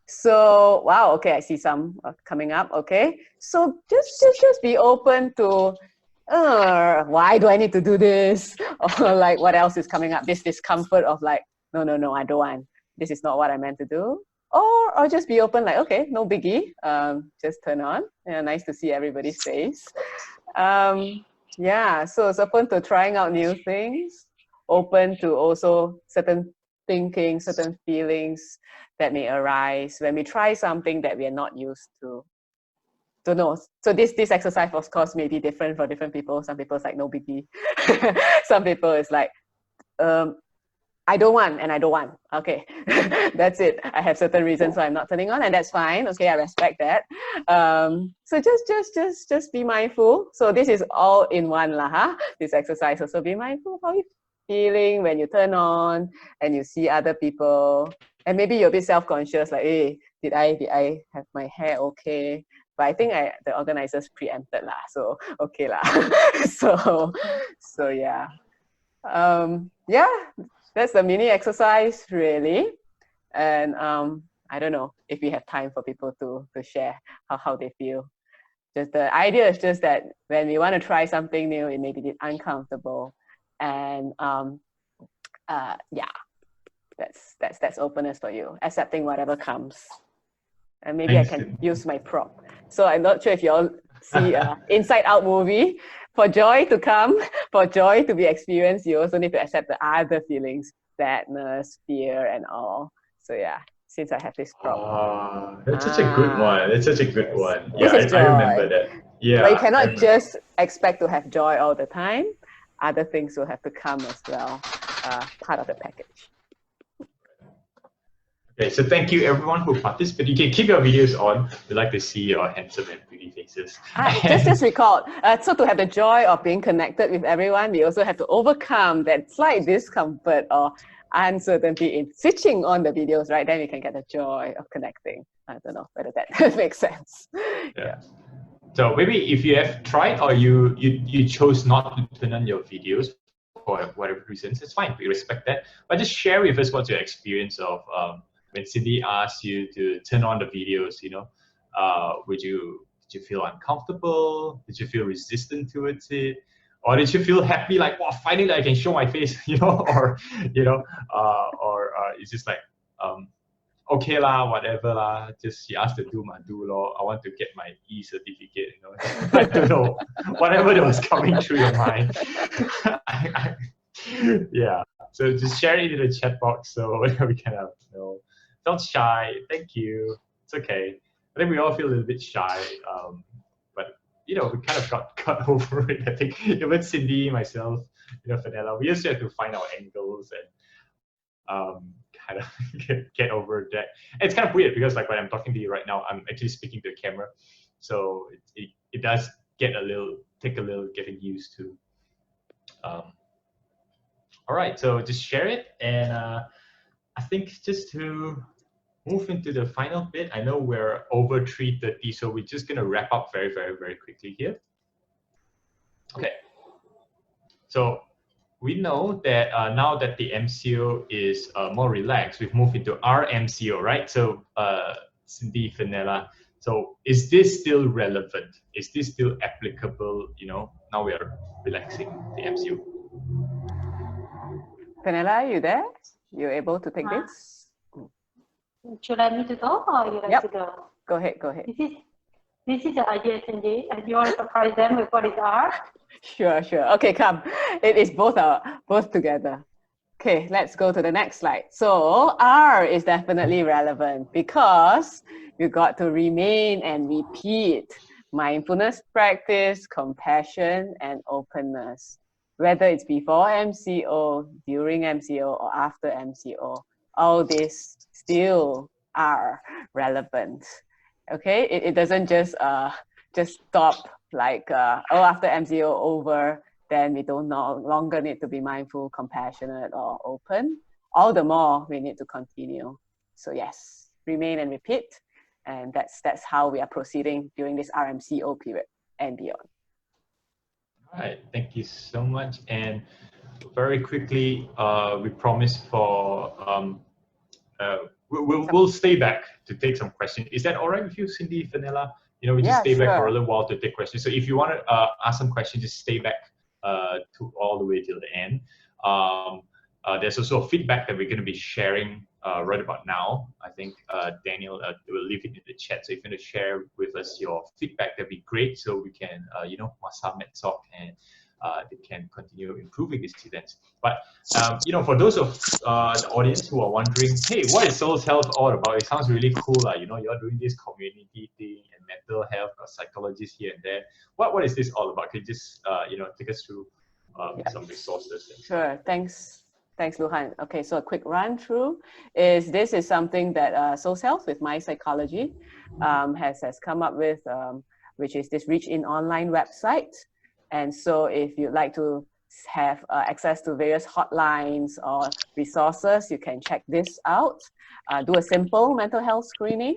So, wow, okay, I see some coming up, okay. So just be open to why do I need to do this? Or like, what else is coming up? This discomfort of like, no, I don't want. This is not what I meant to do. Or just be open, like, okay, no biggie. Just turn on. Yeah, nice to see everybody's face. Yeah, so it's open to trying out new things, open to also certain thinking, certain feelings that may arise when we try something that we are not used to. Don't know. So this exercise, of course, may be different for different people. Some people it's like no biggie. Some people it's like, I don't want and I don't want. Okay, that's it. I have certain reasons why I'm not turning on, and that's fine. Okay, I respect that. So just be mindful. So this is all in one lah, huh? This exercise. Also be mindful of how you're feeling when you turn on and you see other people, and maybe you're a bit self-conscious, like, hey, did I have my hair okay? But I think the organizers preempted lah, so okay lah. so yeah. Yeah, that's the mini exercise really. And I don't know if we have time for people to share how they feel. Just the idea is just that when we want to try something new, it may be uncomfortable. And yeah, that's openness for you, accepting whatever comes. And maybe I can use my prop. So I'm not sure if you all see Inside Out movie. For joy to come, for joy to be experienced, you also need to accept the other feelings, sadness, fear, and all. So yeah, since I have this prop. That's such a good one. That's such a good one. Yeah, This is I remember that. Yeah. But you cannot just expect to have joy all the time. Other things will have to come as well, part of the package. Okay, so thank you everyone who participated. You can keep your videos on. We'd like to see your handsome and pretty faces. Just recall, so to have the joy of being connected with everyone, we also have to overcome that slight discomfort or uncertainty in switching on the videos, right? Then we can get the joy of connecting. I don't know whether that makes sense. Yeah. So maybe if you have tried or you chose not to turn on your videos for whatever reasons, it's fine. We respect that. But just share with us what's your experience of when Cindy asked you to turn on the videos, you know, did you feel uncomfortable? Did you feel resistant towards it? Or did you feel happy, like, wow, finally I can show my face, you know, or, you know, or it's just like, okay lah, whatever lah, just she asked to do lor. I want to get my E certificate, you know. I don't know, whatever that was coming through your mind. Yeah, so just share it in the chat box so we kind of, you know, don't shy. Thank you. It's okay. I think we all feel a little bit shy, but you know, we kind of got over it. I think even Cindy, myself, you know, Fenella, we used to have to find our angles and kind of get over that. And it's kind of weird because like when I'm talking to you right now, I'm actually speaking to the camera, so it does take a little getting used to. All right, so just share it, and I think just to move into the final bit, I know we're over 3:30, so we're just gonna wrap up very, very, very quickly here. Okay, so we know that now that the MCO is more relaxed, we've moved into our MCO, right? So Cindy, Fenella, so is this still relevant? Is this still applicable? You know, now we are relaxing the MCO. Fenella, are you there? You're able to take this? Should I need to go or you like to go? Go ahead. This is the idea, Cindy, and you want to surprise them with what is R? Sure. Okay, come. It is both together. Okay, let's go to the next slide. So R is definitely relevant because you got to remain and repeat mindfulness practice, compassion, and openness. Whether it's before MCO, during MCO, or after MCO, all this still are relevant. Okay, it doesn't just stop like after MCO over, then we don't no longer need to be mindful, compassionate, or open. All the more we need to continue. So yes, remain and repeat, and that's how we are proceeding during this RMCO period and beyond. All right, thank you so much. And very quickly, we promise for we'll stay back to take some questions. Is that all right with you, Cindy, Fenella? we just Yeah, stay back for a sure. little while to take questions. So if you want to ask some questions, just stay back to all the way till the end. There's also a feedback that we're going to be sharing right about now. I think Daniel will leave it in the chat. So if you want to share with us your feedback, that'd be great. So we can, MAHSA Med Talk, and they can continue improving these events. But for those of the audience who are wondering, hey, what is Soul's Health all about? It sounds really cool. You're doing this community thing and mental health, psychologists here and there. What is this all about? Can you just take us through some resources? Sure. Thanks, Luhan. Okay, so a quick run through is something that Soul's Health with My Psychology has come up with, which is this Reach In online website. And so if you'd like to have access to various hotlines or resources, you can check this out. Do a simple mental health screening.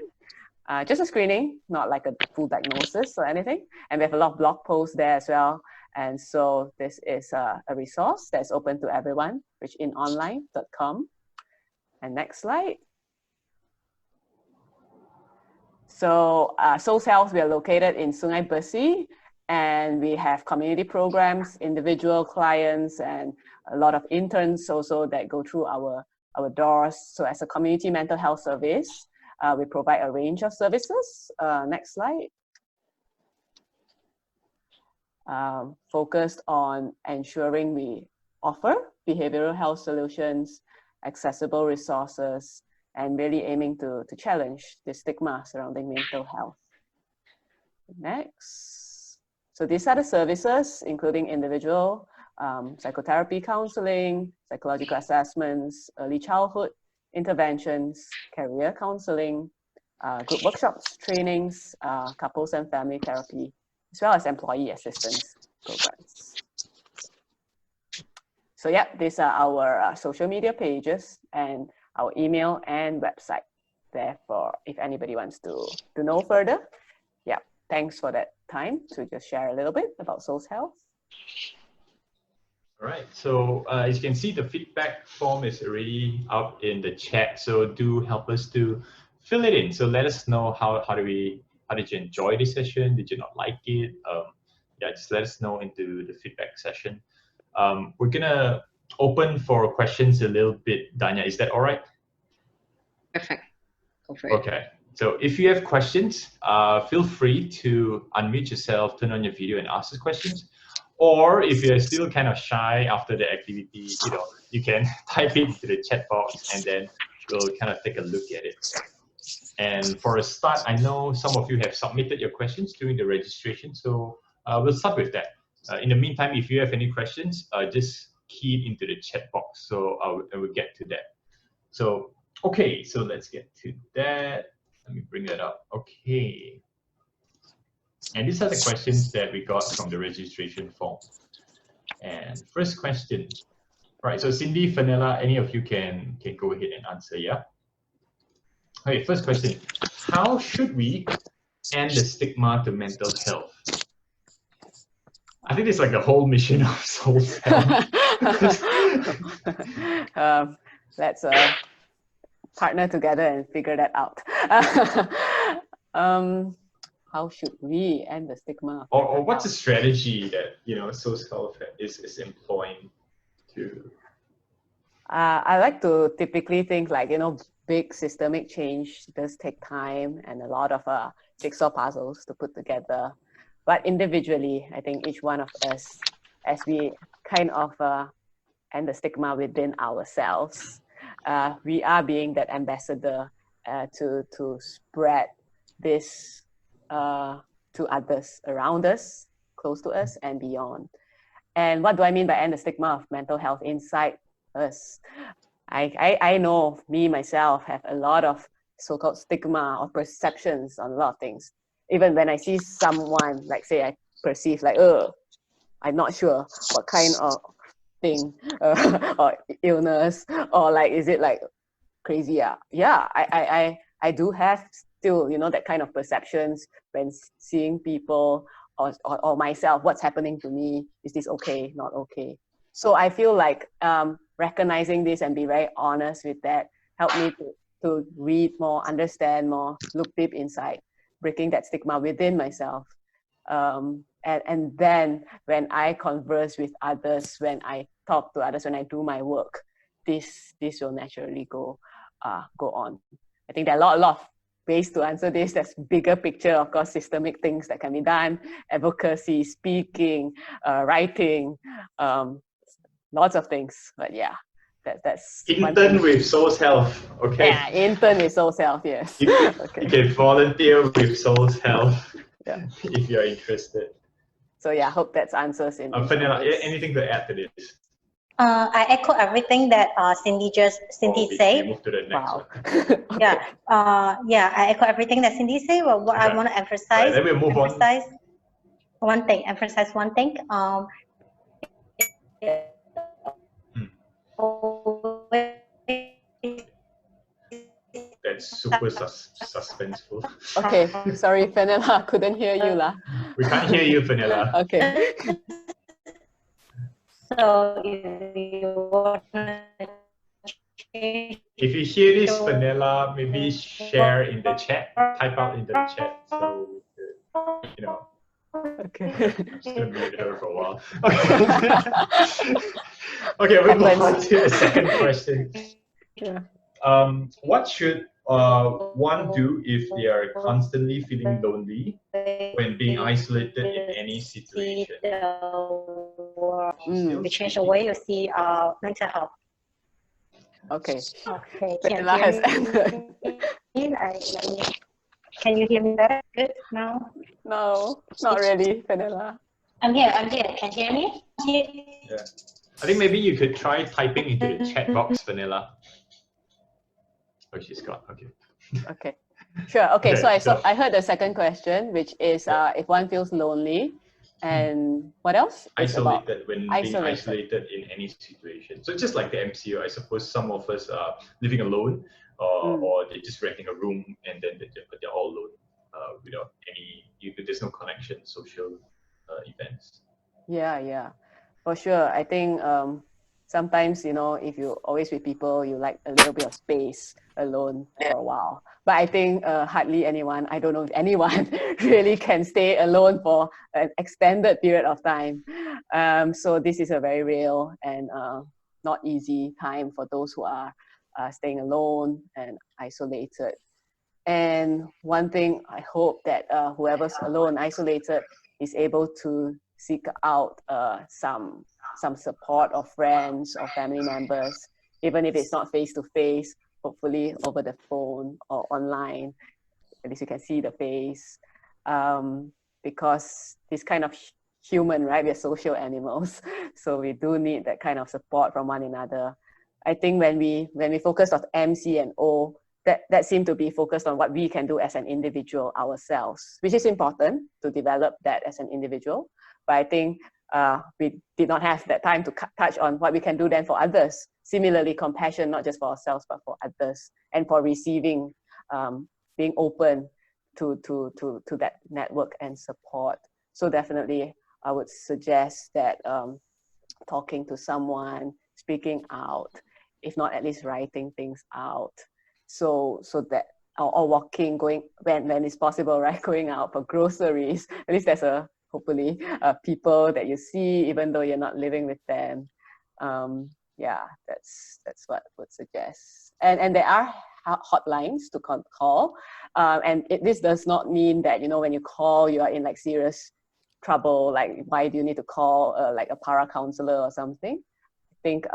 Just a screening, not like a full diagnosis or anything. And we have a lot of blog posts there as well. And so this is a resource that's open to everyone, reachinonline.com. And next slide. So Soul's Health, we are located in Sungai Besi, and we have community programs, individual clients, and a lot of interns also that go through our doors. So as a community mental health service, we provide a range of services. Next slide. Focused on ensuring we offer behavioral health solutions, accessible resources, and really aiming to challenge the stigma surrounding mental health. Next. So these are the services, including individual psychotherapy counseling, psychological assessments, early childhood interventions, career counseling, group workshops, trainings, couples and family therapy, as well as employee assistance programs. So yeah, these are our social media pages and our email and website. Therefore, if anybody wants to know further, yeah, thanks for that time to just share a little bit about Soul's Health. All right, so as you can see, the feedback form is already up in the chat. So do help us to fill it in. So let us know how did you enjoy this session? Did you not like it? Yeah, just let us know into the feedback session. We're gonna open for questions a little bit, Danya. Is that all right? Perfect. Go for it. Okay. So if you have questions, feel free to unmute yourself, turn on your video, and ask us questions. Or if you're still kind of shy after the activity, you can type it into the chat box, and then we'll kind of take a look at it. And for a start, I know some of you have submitted your questions during the registration, so we'll start with that. In the meantime, if you have any questions, just key it into the chat box, so I will get to that. So, okay, so let's get to that. Let me bring that up. Okay. And these are the questions that we got from the registration form. And first question. Right, so Cindy, Vanilla, any of you can go ahead and answer, yeah? Okay, first question. How should we end the stigma to mental health? I think it's like the whole mission of Soul's Health. Let's partner together and figure that out. How should we end the stigma? Or what's the strategy that Soul's Health is employing to? I like to typically think like big systemic change does take time and a lot of jigsaw puzzles to put together. But individually, I think each one of us, as we kind of end the stigma within ourselves, we are being that ambassador to spread this to others around us, close to us, and beyond. And what do I mean by end the stigma of mental health inside us? I know me, myself, have a lot of so-called stigma or perceptions on a lot of things. Even when I see someone, like say I perceive like, I'm not sure what kind of thing or illness, or like, is it like crazy? Yeah, I do have still, that kind of perceptions when seeing people or myself, what's happening to me, is this okay, not okay? So I feel like recognizing this and be very honest with that helped me to read more, understand more, look deep inside. breaking that stigma within myself. And then when I converse with others, when I talk to others, when I do my work, this will naturally go on. I think there are a lot of ways to answer this. There's bigger picture, of course, systemic things that can be done, advocacy, speaking, writing, lots of things. But yeah, that's intern with Soul's Health. Okay. Yeah, intern with Soul's Health. Yes. You can volunteer with Soul's Health if you're interested. So yeah, I hope that answers in. Fenella, anything to add to this? I echo everything that Cindy said. Move to the next one. Okay. I echo everything that Cindy said. Well, what I want to emphasize. Then we'll move on. Emphasize one thing. That's super suspenseful. Okay, sorry, Fenella, couldn't hear you lah. We can't hear you, Fenella. Okay. So if you hear this, Fenella, maybe share in the chat, type out in the chat, so you know. Okay. I'm just gonna mute her for a while. Okay, we'll move on to the second question. Yeah. What should one do if they are constantly feeling lonely when being isolated in any situation? We change the way you see mental health. Okay. Okay. Fenella has answered. Can you hear me better? Good now? No, not really, Fenella. I'm here. Can you hear me? Yeah. I think maybe you could try typing into the chat box, Fenella. Oh, she's gone. Okay. Okay. Sure. Okay. So I heard the second question, which is if one feels lonely, and what else? Isolated when being isolated in any situation. So just like the MCO, I suppose some of us are living alone, or they're just renting a room and then they're all alone without there's no connection, social events. Yeah, for sure. I think sometimes, if you're always with people, you like a little bit of space alone for a while. But I think hardly anyone, I don't know if anyone really can stay alone for an extended period of time. So this is a very real and not easy time for those who are staying alone and isolated. And one thing I hope that whoever's alone, isolated, is able to seek out some support of friends or family members, even if it's not face-to-face, hopefully over the phone or online. At least you can see the face. Because this kind of human, right? We're social animals. So we do need that kind of support from one another. I think when we focus on MC and O, that seemed to be focused on what we can do as an individual ourselves, which is important to develop that as an individual. But I think we did not have that time to touch on what we can do then for others. Similarly, compassion, not just for ourselves, but for others, and for receiving, being open to that network and support. So definitely, I would suggest that talking to someone, speaking out, if not at least writing things out, so that or walking, going when it's possible, right? Going out for groceries. At least there's hopefully people that you see, even though you're not living with them. Yeah, that's what I would suggest. And there are hotlines to call. And this does not mean that, when you call, you are in like serious trouble. Like, why do you need to call like a para counselor or something? I think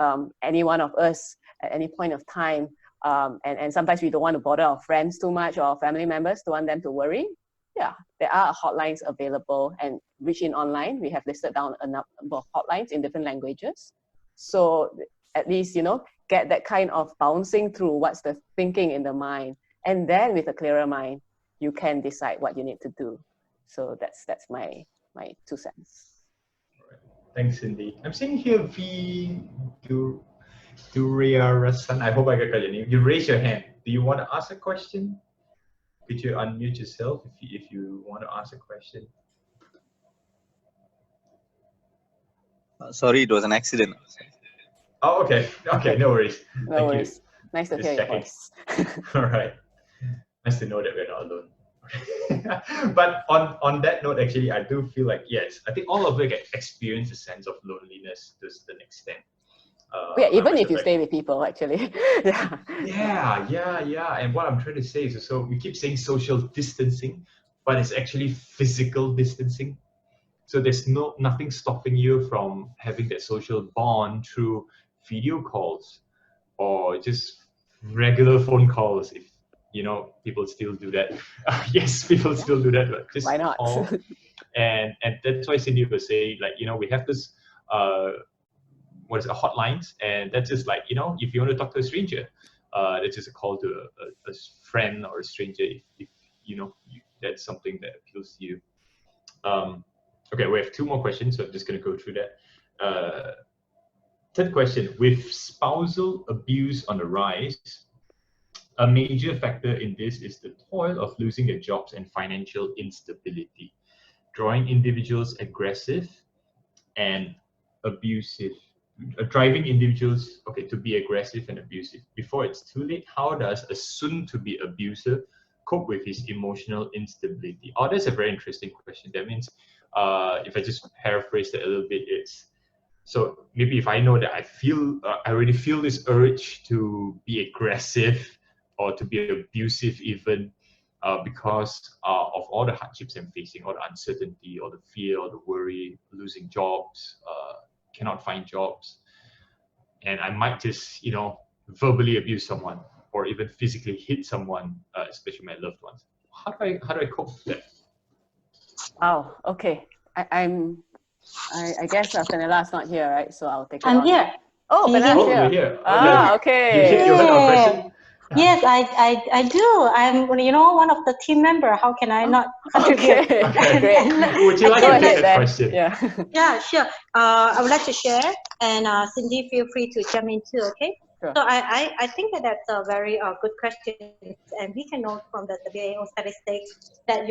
any one of us at any point of time, and sometimes we don't want to bother our friends too much or our family members, don't want them to worry. Yeah, there are hotlines available, and reach in online. We have listed down a number of hotlines in different languages. So at least, get that kind of bouncing through what's the thinking in the mind. And then with a clearer mind, you can decide what you need to do. So that's my 2 cents. All right. Thanks, Cindy. I'm seeing here Duriarasan. I hope I got your name. You raise your hand. Do you want to ask a question? Could you unmute yourself if you want to ask a question? Sorry, it was an accident. Oh, okay. Okay, no worries. No worries. Nice to hear your voice. All right. Nice to know that we're not alone. But on that note, actually, I do feel like, yes, I think all of us can experience a sense of loneliness to a certain extent. Yeah, by even if you myself, stay with people, actually. Yeah. yeah. And what I'm trying to say is, so we keep saying social distancing, but it's actually physical distancing. So there's nothing stopping you from having that social bond through video calls or just regular phone calls. If people still do that. Yes, people still do that, but just Why not? call. And that's why Cindy was saying, like, we have this what is it, hotlines, and that's just like, if you want to talk to a stranger, that's just a call to a friend or a stranger, if that's something that appeals to you. Okay, we have two more questions, so I'm just going to go through that. Third question: with spousal abuse on the rise, a major factor in this is the toil of losing their jobs and financial instability, drawing individuals aggressive and abusive, driving individuals, to be aggressive and abusive. Before it's too late, how does a soon-to-be abuser cope with his emotional instability? Oh, that's a very interesting question. That means, if I just paraphrase it a little bit, it's, so maybe if I know that I already feel this urge to be aggressive or to be abusive even, because of all the hardships I'm facing, all the uncertainty, all the fear, all the worry, losing jobs, cannot find jobs. And I might just, verbally abuse someone or even physically hit someone, especially my loved ones. How do I cope with that? Wow, okay. I guess Fenella is not here, right? So I'll take it I'm on. here. Oh, Can you Fenella's hear Oh, here. you're here. Ah, You okay. heard our question? Yes, I do. I'm, one of the team member. How can I not contribute? Okay, Okay. great. Would you like Go to ahead take that then. question? Yeah. Yeah, sure. I would like to share, and Cindy, feel free to jump in too. Okay. Sure. So I think that that's a very good question, and we can know from the WHO statistics that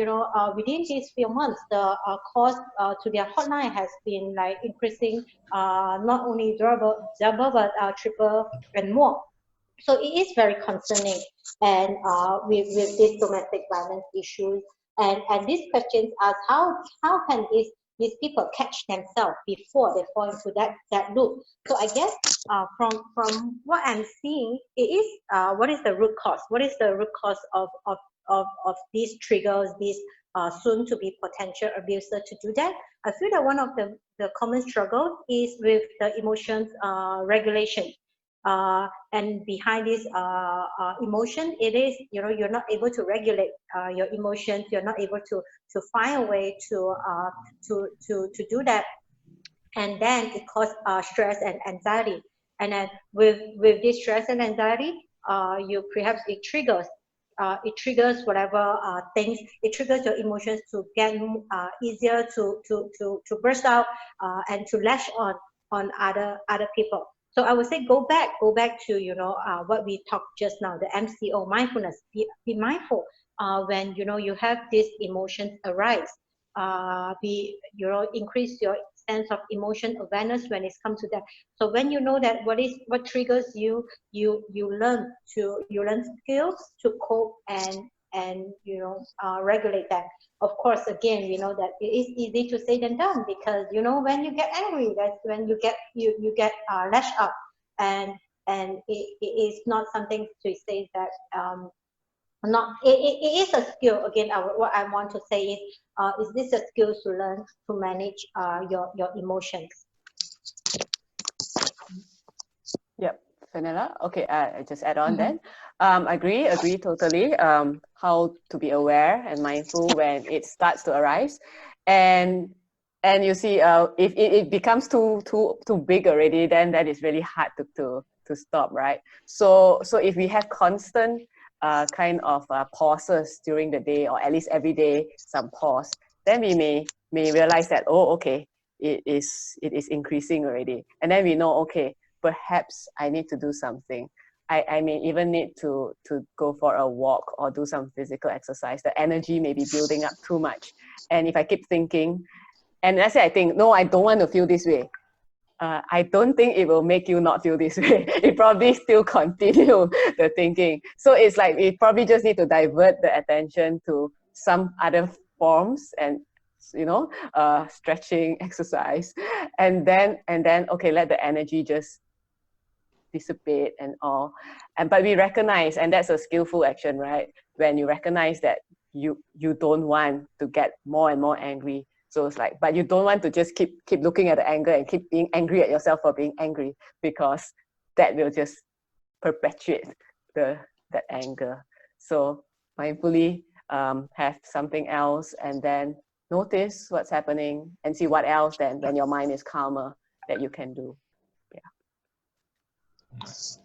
within these few months the cost to their hotline has been like increasing, not only double but triple and more. So it is very concerning, and with these domestic violence issues, and these questions ask how can these people catch themselves before they fall into that loop. So I guess from what I'm seeing, it is what is the root cause? What is the root cause of these triggers, these soon to be potential abuser to do that? I feel that one of the common struggles is with the emotions regulation. And behind this emotion, it is you're not able to regulate your emotions. You're not able to find a way to do that, and then it causes stress and anxiety. And then with this stress and anxiety, you perhaps it triggers whatever things. It triggers your emotions to get easier to burst out and to lash on other people. So I would say go back to what we talked just now, the MCO mindfulness. Be mindful when you have these emotions arise. Increase your sense of emotion awareness when it comes to that. So when you know that what triggers you learn skills to cope and regulate that. Of course, again, we know that it is easy to say than done, because when you get angry, that's when you get lashed up, and it is not something to say that not it is a skill. Again, what I want to say is this a skill to learn to manage your emotions? Yep, Fenella. Okay, I just add on then. Agree totally. How to be aware and mindful when it starts to arise, and you see, if it becomes too big already, then that is really hard to stop, right? So if we have constant kind of pauses during the day, or at least every day some pause, then we may realize that, oh, okay, it is increasing already, and then we know, okay, perhaps I need to do something. I may even need to go for a walk or do some physical exercise. The energy may be building up too much, and if I keep thinking, and let's say I think, no, I don't want to feel this way, I don't think it will make you not feel this way. It probably still continue the thinking. So it's like we probably just need to divert the attention to some other forms and stretching, exercise, and then okay, let the energy just dissipate and all. But we recognize, and that's a skillful action, right? When you recognize that you don't want to get more and more angry. So it's like, but you don't want to just keep looking at the anger and keep being angry at yourself for being angry, because that will just perpetuate that anger. So mindfully have something else, and then notice what's happening and see what else then, when your mind is calmer, that you can do.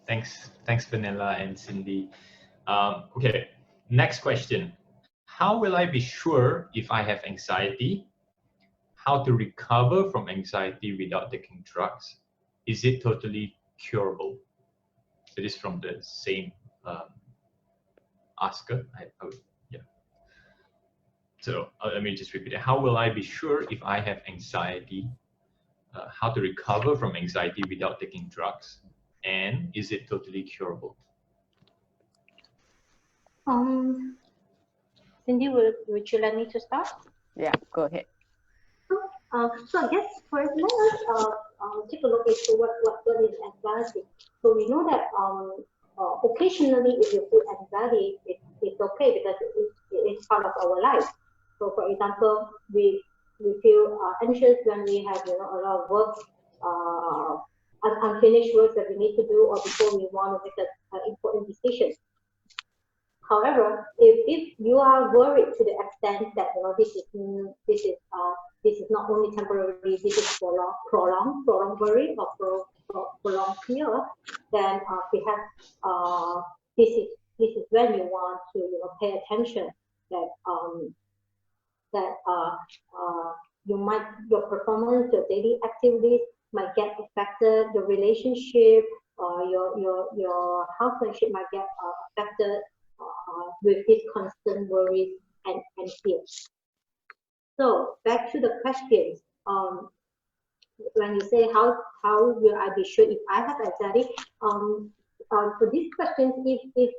Thanks, Vanilla and Cindy. Okay, next question. How will I be sure if I have anxiety? How to recover from anxiety without taking drugs? Is it totally curable? It is from the same asker. Yeah. So let me just repeat it. How will I be sure if I have anxiety? How to recover from anxiety without taking drugs? And is it totally curable? Cindy, would you like me to start? Yeah, go ahead. So I guess first let us take a look into what is anxiety. So we know that occasionally if you feel anxiety, it's okay because it's part of our life. So for example, we feel anxious when we have a lot of work, unfinished work that we need to do, or before we want to make an important decision. However, if you are worried to the extent that this is not only temporary, this is prolonged worry or prolonged fear, then perhaps this is when you want to pay attention that your performance, your daily activities might get affected, your relationship, your housemanship might get affected with this constant worry and fear. So back to the questions. When you say how will I be sure if I have anxiety? For this question, if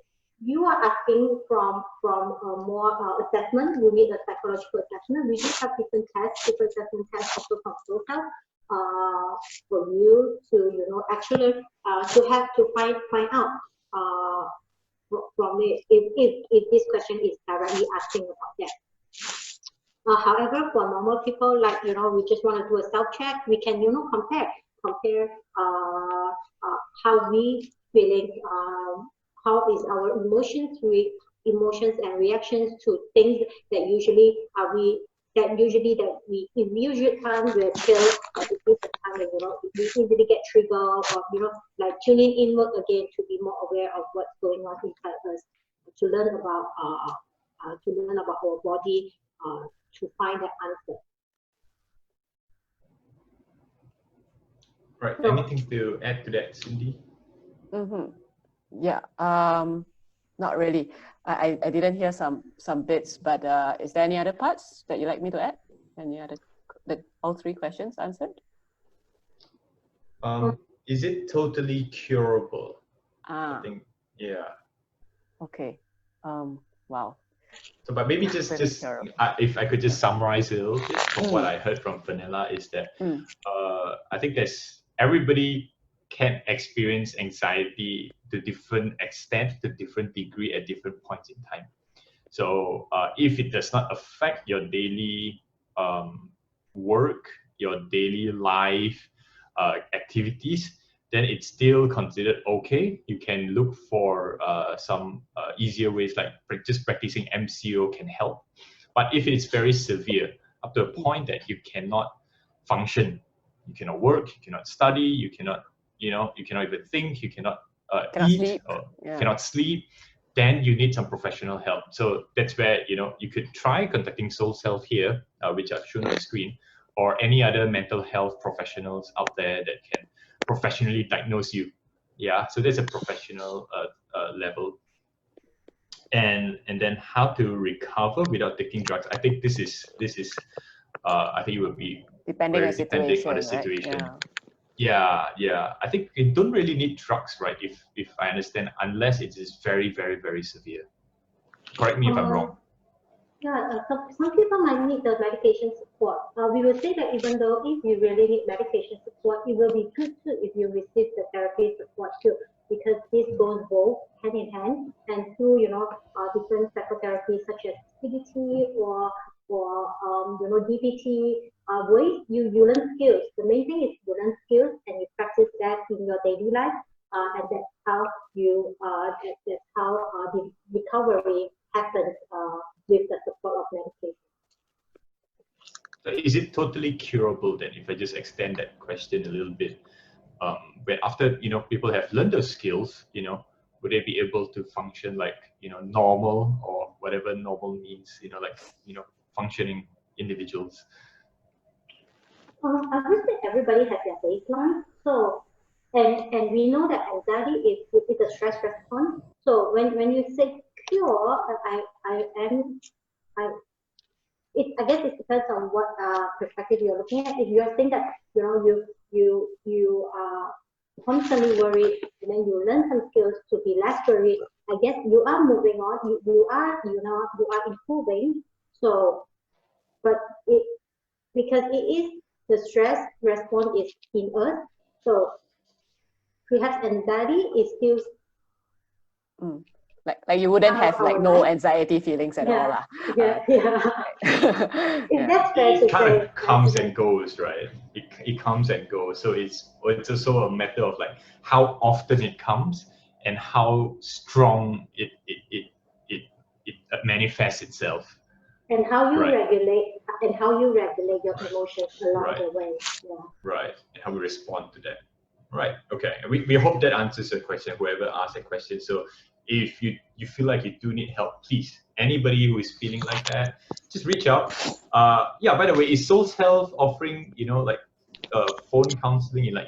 you are asking from a more assessment, you need a psychological assessment. We do have different assessment tests also from social for you to actually to have to find out from it if this question is directly asking about that. However, for normal people, like we just want to do a self-check, we can compare how we feeling, how is our emotions and reactions to things that usually in usual time we feel at the time we easily get triggered, or like tuning inward again to be more aware of what's going on inside us, to learn about our body, to find that answer. Right. Anything to add to that, Cindy? Yeah. Not really. I didn't hear some bits, but is there any other parts that you'd like me to add? Any other? All three questions answered? Is it totally curable? I think, yeah. Okay. Wow. So, but maybe just if I could just summarize a little bit from what I heard from Vanilla is that I think everybody can experience anxiety to different extent, to different degree at different points in time. So if it does not affect your daily work, your daily life activities, then it's still considered okay. You can look for some easier ways, like just practicing MCO can help. But if it's very severe, up to a point that you cannot function, you cannot work, you cannot study, you cannot even think, you cannot eat, sleep. or cannot sleep, then you need some professional help. So that's where you could try contacting Soul Self here, which I've shown on the screen, or any other mental health professionals out there that can professionally diagnose you. Yeah, so there's a professional level. And then how to recover without taking drugs. I think this is I think it would be depending on the situation. Right? Yeah. I think you don't really need drugs, right? If I understand, unless it is very, very, very severe. Correct me if I'm wrong. Yeah, some people might need the medication support. We will say that even though if you really need medication support, it will be good too if you receive the therapy support too, because this goes both hand in hand, and through different psychotherapy such as CBT or DBT ways you learn skills. The main thing is you learn skills and you practice that in your daily life, and that's how the recovery happens with the support of medication. Is it totally curable then, if I just extend that question a little bit? When after people have learned those skills, would they be able to function like normal, or whatever normal means, functioning individuals? I would say everybody has their baseline. So, and we know that anxiety is a stress response. So when you say cure, I guess it depends on what perspective you're looking at. If you're saying that you are constantly worried, and then you learn some skills to be less worried, I guess you are moving on. You are improving. So, but because it is the stress response is in us. So perhaps anxiety is still like you wouldn't have like no anxiety feelings at all. Yeah. Yeah. That's fair It to kind say. of comes and goes, right? It comes and goes. So it's also a matter of like how often it comes and how strong it manifests itself. And how you Right. regulate your emotions along Right. the way. Yeah. Right. And how we respond to that. Right. Okay. And we hope that answers the question, whoever asked that question. So if you feel like you do need help, please, anybody who is feeling like that, just reach out. Yeah, by the way, is Soul's Health offering, phone counseling in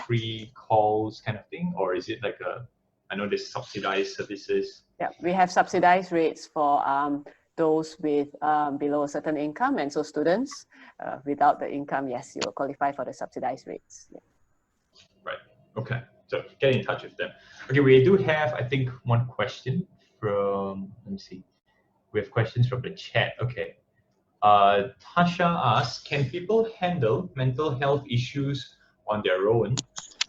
free calls kind of thing? Or is it like I know there's subsidized services? Yeah, we have subsidized rates for those with below a certain income, and so students without the income, yes, you will qualify for the subsidized rates. Yeah. Right. Okay. So get in touch with them. Okay, we do have, I think, one question from, let me see. We have questions from the chat. Okay. Tasha asks, can people handle mental health issues on their own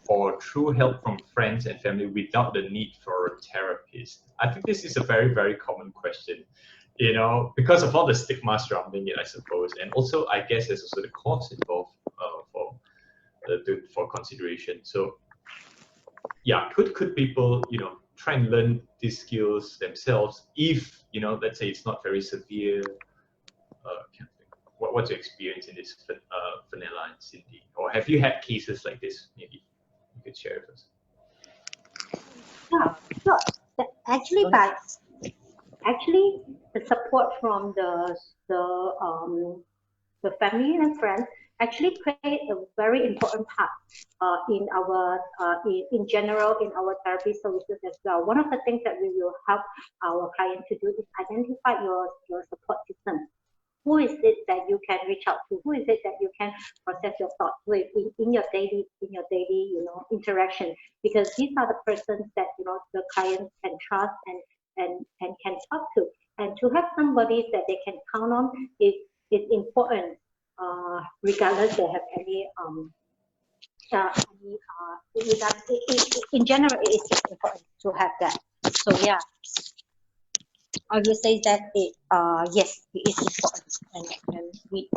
or through help from friends and family without the need for a therapist? I think this is a very, very common question, because of all the stigma surrounding it, I suppose. And also, I guess there's also the cost involved for consideration. So yeah, could people, try and learn these skills themselves if, let's say it's not very severe? Kind of thing. What's your experience in this, Vanilla and Cindy? Or have you had cases like this? Maybe you could share with us. Yeah, sure. Actually, the support from the family and friends actually play a very important part in our in general in our therapy services as well. One of the things that we will help our client to do is identify your support system. Who is it that you can reach out to? Who is it that you can process your thoughts with in your daily interaction? Because these are the persons that the client can trust and can talk to. And to have somebody that they can count on is important, regardless they have any in general. It is important to have that. So yeah, I will say that yes, it is important, and we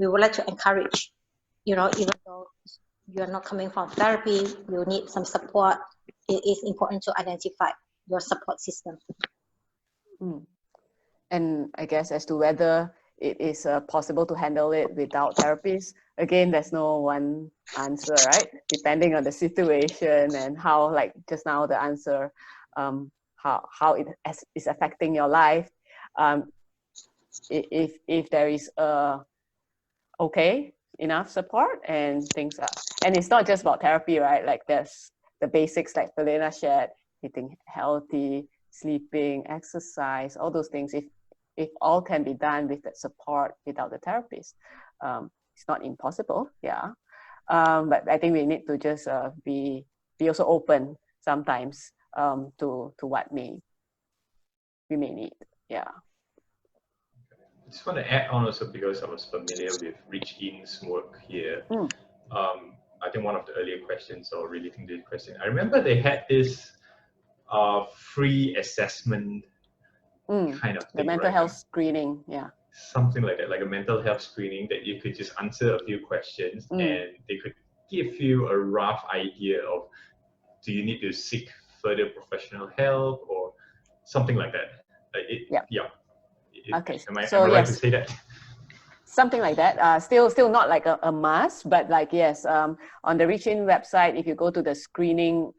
would like to encourage, even though you are not coming from therapy, you need some support. It is important to identify your support system. And I guess as to whether it is possible to handle it without therapies, again, there's no one answer, right? Depending on the situation and how, like just now, the answer, how it is affecting your life. If there is okay enough support and things are, and it's not just about therapy, right? Like there's the basics like Felena shared, eating healthy, sleeping, exercise, all those things. If all can be done with that support without the therapist, it's not impossible, yeah. But I think we need to just be also open sometimes to what we may need, yeah. just want to add on also because I was familiar with Rich In's work here. I think one of the earlier questions or relating to the question, I remember they had this free assessment kind of thing, the mental right? health screening, yeah. Something like that, like a mental health screening that you could just answer a few questions and they could give you a rough idea of, do you need to seek further professional help or something like that. Okay, Am I so right to yes, say that? something like that. Still not like a must, but like yes, on the Reach-In website, if you go to the screening,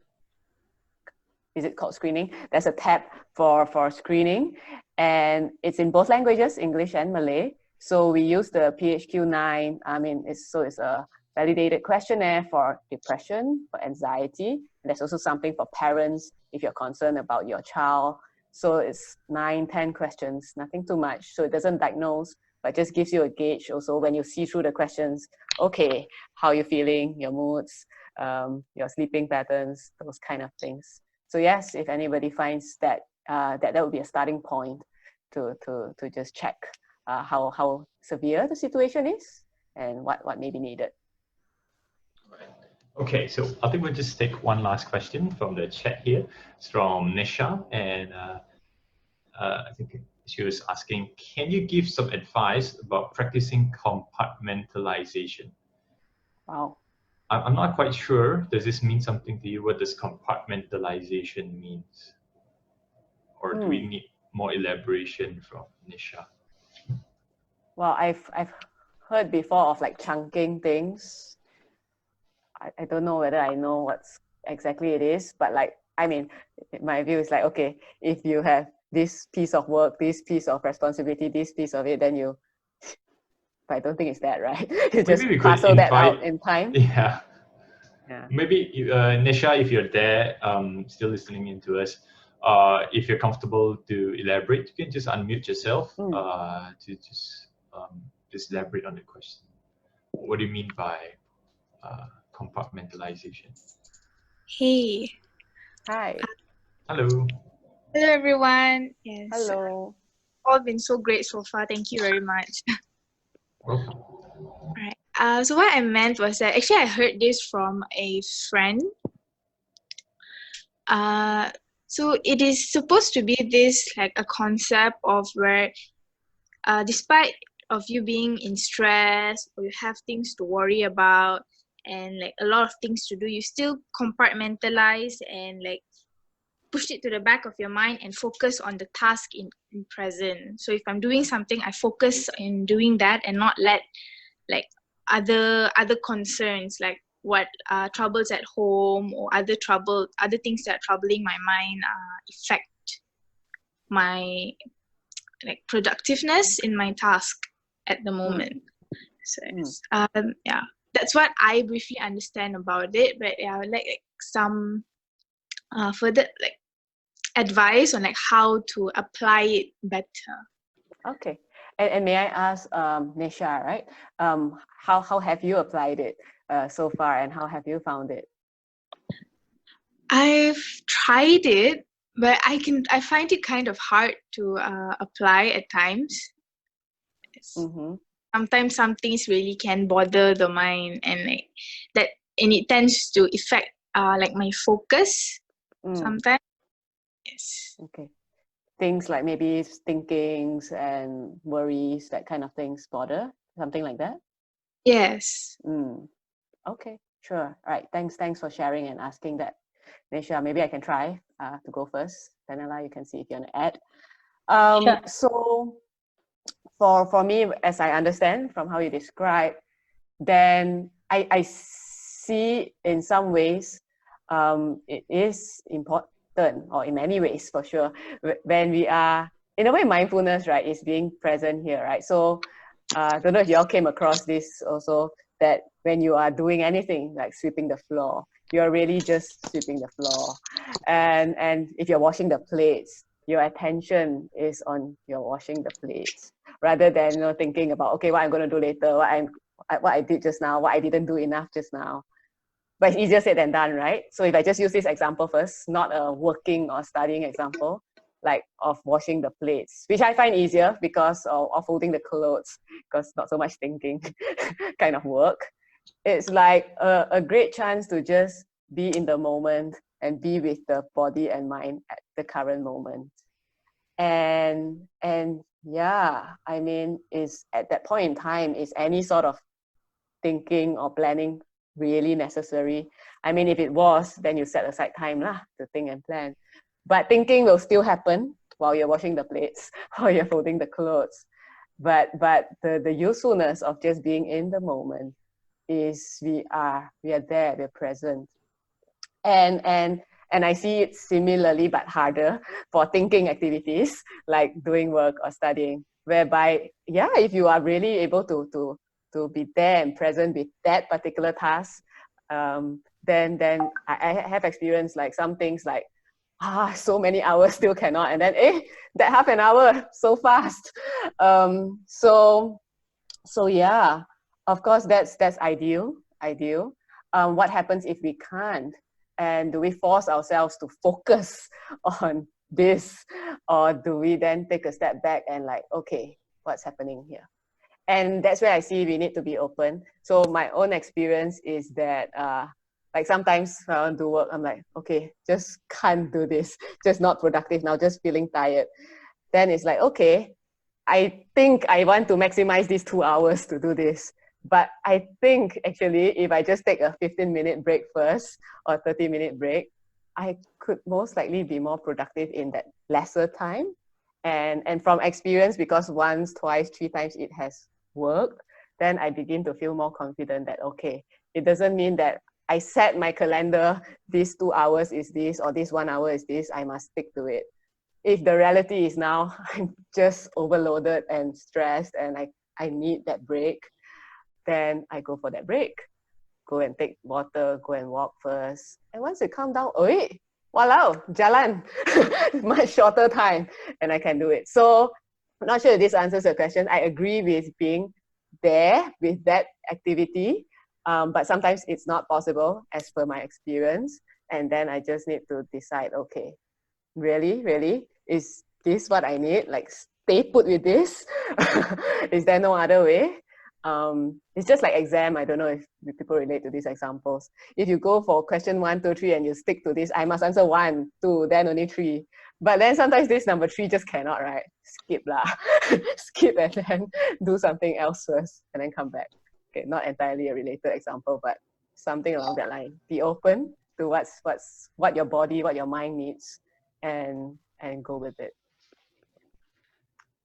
is it called screening? There's a tab for screening, and it's in both languages, English and Malay. So we use the PHQ-9. I mean, it's a validated questionnaire for depression, for anxiety. And there's also something for parents if you're concerned about your child. So it's 9-10 questions, nothing too much. So it doesn't diagnose, but just gives you a gauge also when you see through the questions. Okay, how are you feeling, your moods, your sleeping patterns, those kind of things. So yes, if anybody finds that that would be a starting point to just check how severe the situation is and what may be needed. Right. Okay, so I think we'll just take one last question from the chat here. It's from Nisha, and I think she was asking, can you give some advice about practicing compartmentalization? Wow. I'm not quite sure. Does this mean something to you? What does compartmentalization means? Or do we need more elaboration from Nisha? Well, I've heard before of like chunking things. I don't know whether I know what's exactly it is, but like, I mean, my view is like, okay, if you have this piece of work, this piece of responsibility, this piece of it, then you, but I don't think it's that, right? You just parcel that out in time. Yeah. Yeah. Maybe Nisha, if you're there, still listening in to us, if you're comfortable to elaborate, you can just unmute yourself to just elaborate on the question. What do you mean by compartmentalization? Hey. Hi. Hello. Hello, everyone. Yes. Hello. All been so great so far. Thank you very much. Welcome. All right. So what I meant was that actually I heard this from a friend. So it is supposed to be this like a concept of where, despite of you being in stress or you have things to worry about and like a lot of things to do, you still compartmentalize and like push it to the back of your mind and focus on the task in present. So if I'm doing something, I focus in doing that and not let like other concerns like what troubles at home or other things that are troubling my mind affect my like productiveness in my task at the moment. So yeah, that's what I briefly understand about it. But yeah, I would like some further like advice on like how to apply it better. Okay. And may I ask, Nisha, right? How have you applied it so far, and how have you found it? I've tried it, but I find it kind of hard to apply at times. Sometimes some things really can bother the mind, and like that, and it tends to affect like my focus sometimes. Yes. Okay. Things like maybe thinkings and worries, that kind of things bother, something like that? Yes. Okay, sure. All right. Thanks for sharing and asking that. Nisha, maybe I can try to go first. Daniela, you can see if you want to add. Sure. So for me, as I understand from how you describe, then I see in some ways it is important, or in many ways for sure, when we are, in a way, mindfulness, right, is being present here, right? So I don't know if you all came across this also, that when you are doing anything like sweeping the floor, you're really just sweeping the floor. And if you're washing the plates, your attention is on your washing the plates rather than thinking about, okay, what I'm going to do later, what I did just now, what I didn't do enough just now. But it's easier said than done, right? So if I just use this example first, not a working or studying example, like of washing the plates, which I find easier because of folding the clothes, because not so much thinking kind of work. It's like a great chance to just be in the moment and be with the body and mind at the current moment. And yeah, I mean, is at that point in time, is any sort of thinking or planning really necessary? I mean, if it was, then you set aside time lah to think and plan. But thinking will still happen while you're washing the plates, while you're folding the clothes. But the usefulness of just being in the moment is we are there, we're present. And I see it similarly but harder for thinking activities like doing work or studying, whereby, yeah, if you are really able to be there and present with that particular task, then I have experienced like some things like, so many hours still cannot, and then that half an hour so fast. So yeah, of course that's ideal. What happens if we can't? And do we force ourselves to focus on this, or do we then take a step back and like, okay, what's happening here? And that's where I see we need to be open. So my own experience is that like sometimes when I want to work, I'm like, okay, just can't do this, just not productive now, just feeling tired. Then it's like, okay, I think I want to maximize these 2 hours to do this. But I think actually if I just take a 15-minute break first or 30-minute break, I could most likely be more productive in that lesser time. And from experience, because once, twice, 3 times it has worked, then I begin to feel more confident that, okay, it doesn't mean that I set my calendar, this 2 hours is this, or this 1 hour is this, I must stick to it. If the reality is now I'm just overloaded and stressed and I need that break, then I go for that break. Go and take water, go and walk first. And once it calm down, walao, jalan, much shorter time, and I can do it. So I'm not sure if this answers your question. I agree with being there with that activity, but sometimes it's not possible as per my experience. And then I just need to decide, okay, really, is this what I need? Like, stay put with this? Is there no other way? It's just like exam. I don't know if people relate to these examples. If you go for question 1, 2, 3 and you stick to this, I must answer 1, 2, then only 3. But then sometimes this number 3 just cannot, right? Skip lah. Skip and then do something else first and then come back. Okay, not entirely a related example, but something along that line. Be open to what your body, what your mind needs, and go with it.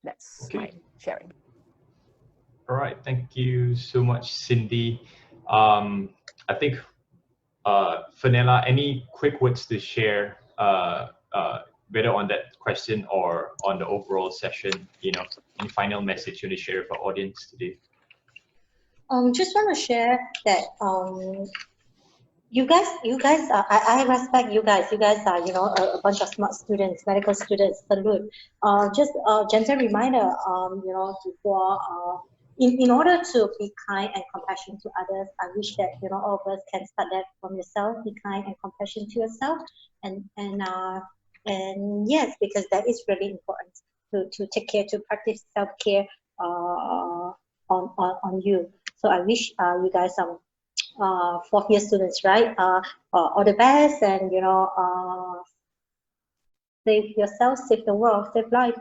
That's Okay. my sharing. All right, thank you so much, Cindy. I think, Fenella, any quick words to share, whether on that question or on the overall session, any final message you want to share with our audience today? Just want to share that you guys I respect you guys. You guys are, a bunch of smart students, medical students. Salute. Just a gentle reminder, before in order to be kind and compassionate to others, I wish that all of us can start that from yourself. Be kind and compassionate to yourself, and yes, because that is really important to take care, to practice self-care on you. So I wish you guys fourth-year students, right? All the best, and save yourself, save the world, save life.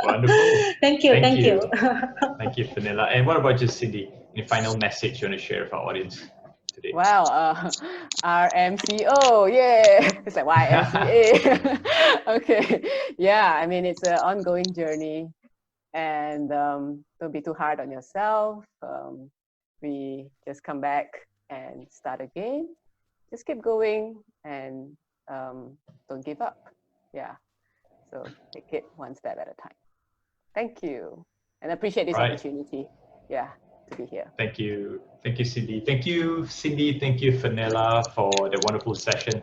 Wonderful. Thank you. Thank you, Fenella. And what about you, Cindy? Any final message you want to share with our audience today? Wow, our MCO, yeah. It's like YMCA. Okay, yeah, I mean, it's an ongoing journey, and don't be too hard on yourself. We just come back and start again. Just keep going and don't give up. Yeah, so take it one step at a time. Thank you, and appreciate this opportunity. Yeah, to be here. Thank you, Cindy. Thank you, Cindy. Thank you, Fenella, for the wonderful session.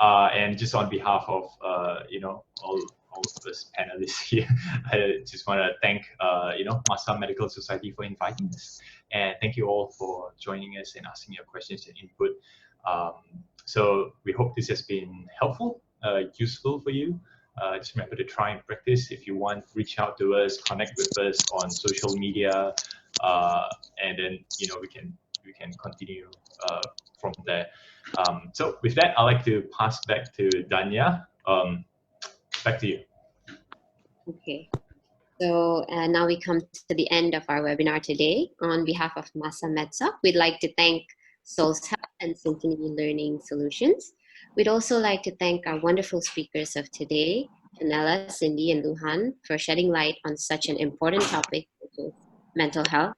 And just on behalf of all of us panelists here, I just want to thank MAHSA Medical Society for inviting us, and thank you all for joining us and asking your questions and input. So we hope this has been helpful. useful for you, just remember to try and practice. If you want, reach out to us, connect with us on social media, and then we can continue from there. So with that, I'd like to pass back to Danya. Back to you. Okay. So now we come to the end of our webinar today. On behalf of MAHSA MedSoc, we'd like to thank Souls Health and Symphony Learning Solutions. We'd also like to thank our wonderful speakers of today, Janella, Cindy, and Luhan, for shedding light on such an important topic, which is mental health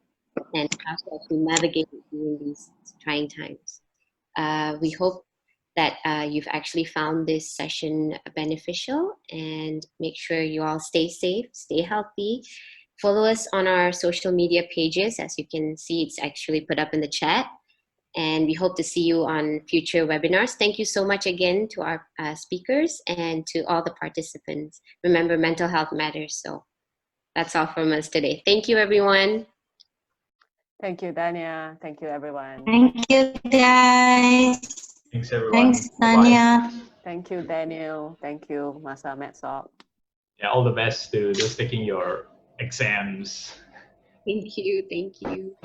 and how to actually navigate it during these trying times. We hope that you've actually found this session beneficial, and make sure you all stay safe, stay healthy. Follow us on our social media pages. As you can see, it's actually put up in the chat. And we hope to see you on future webinars. Thank you so much again to our speakers and to all the participants. Remember, mental health matters. So that's all from us today. Thank you, everyone. Thank you, Danya. Thank you, everyone. Thank you, guys. Thanks, everyone. Thanks, Bye-bye. Tanya. Thank you, Daniel. Thank you, MAHSA MedSoc. Yeah, all the best to those taking your exams. Thank you. Thank you.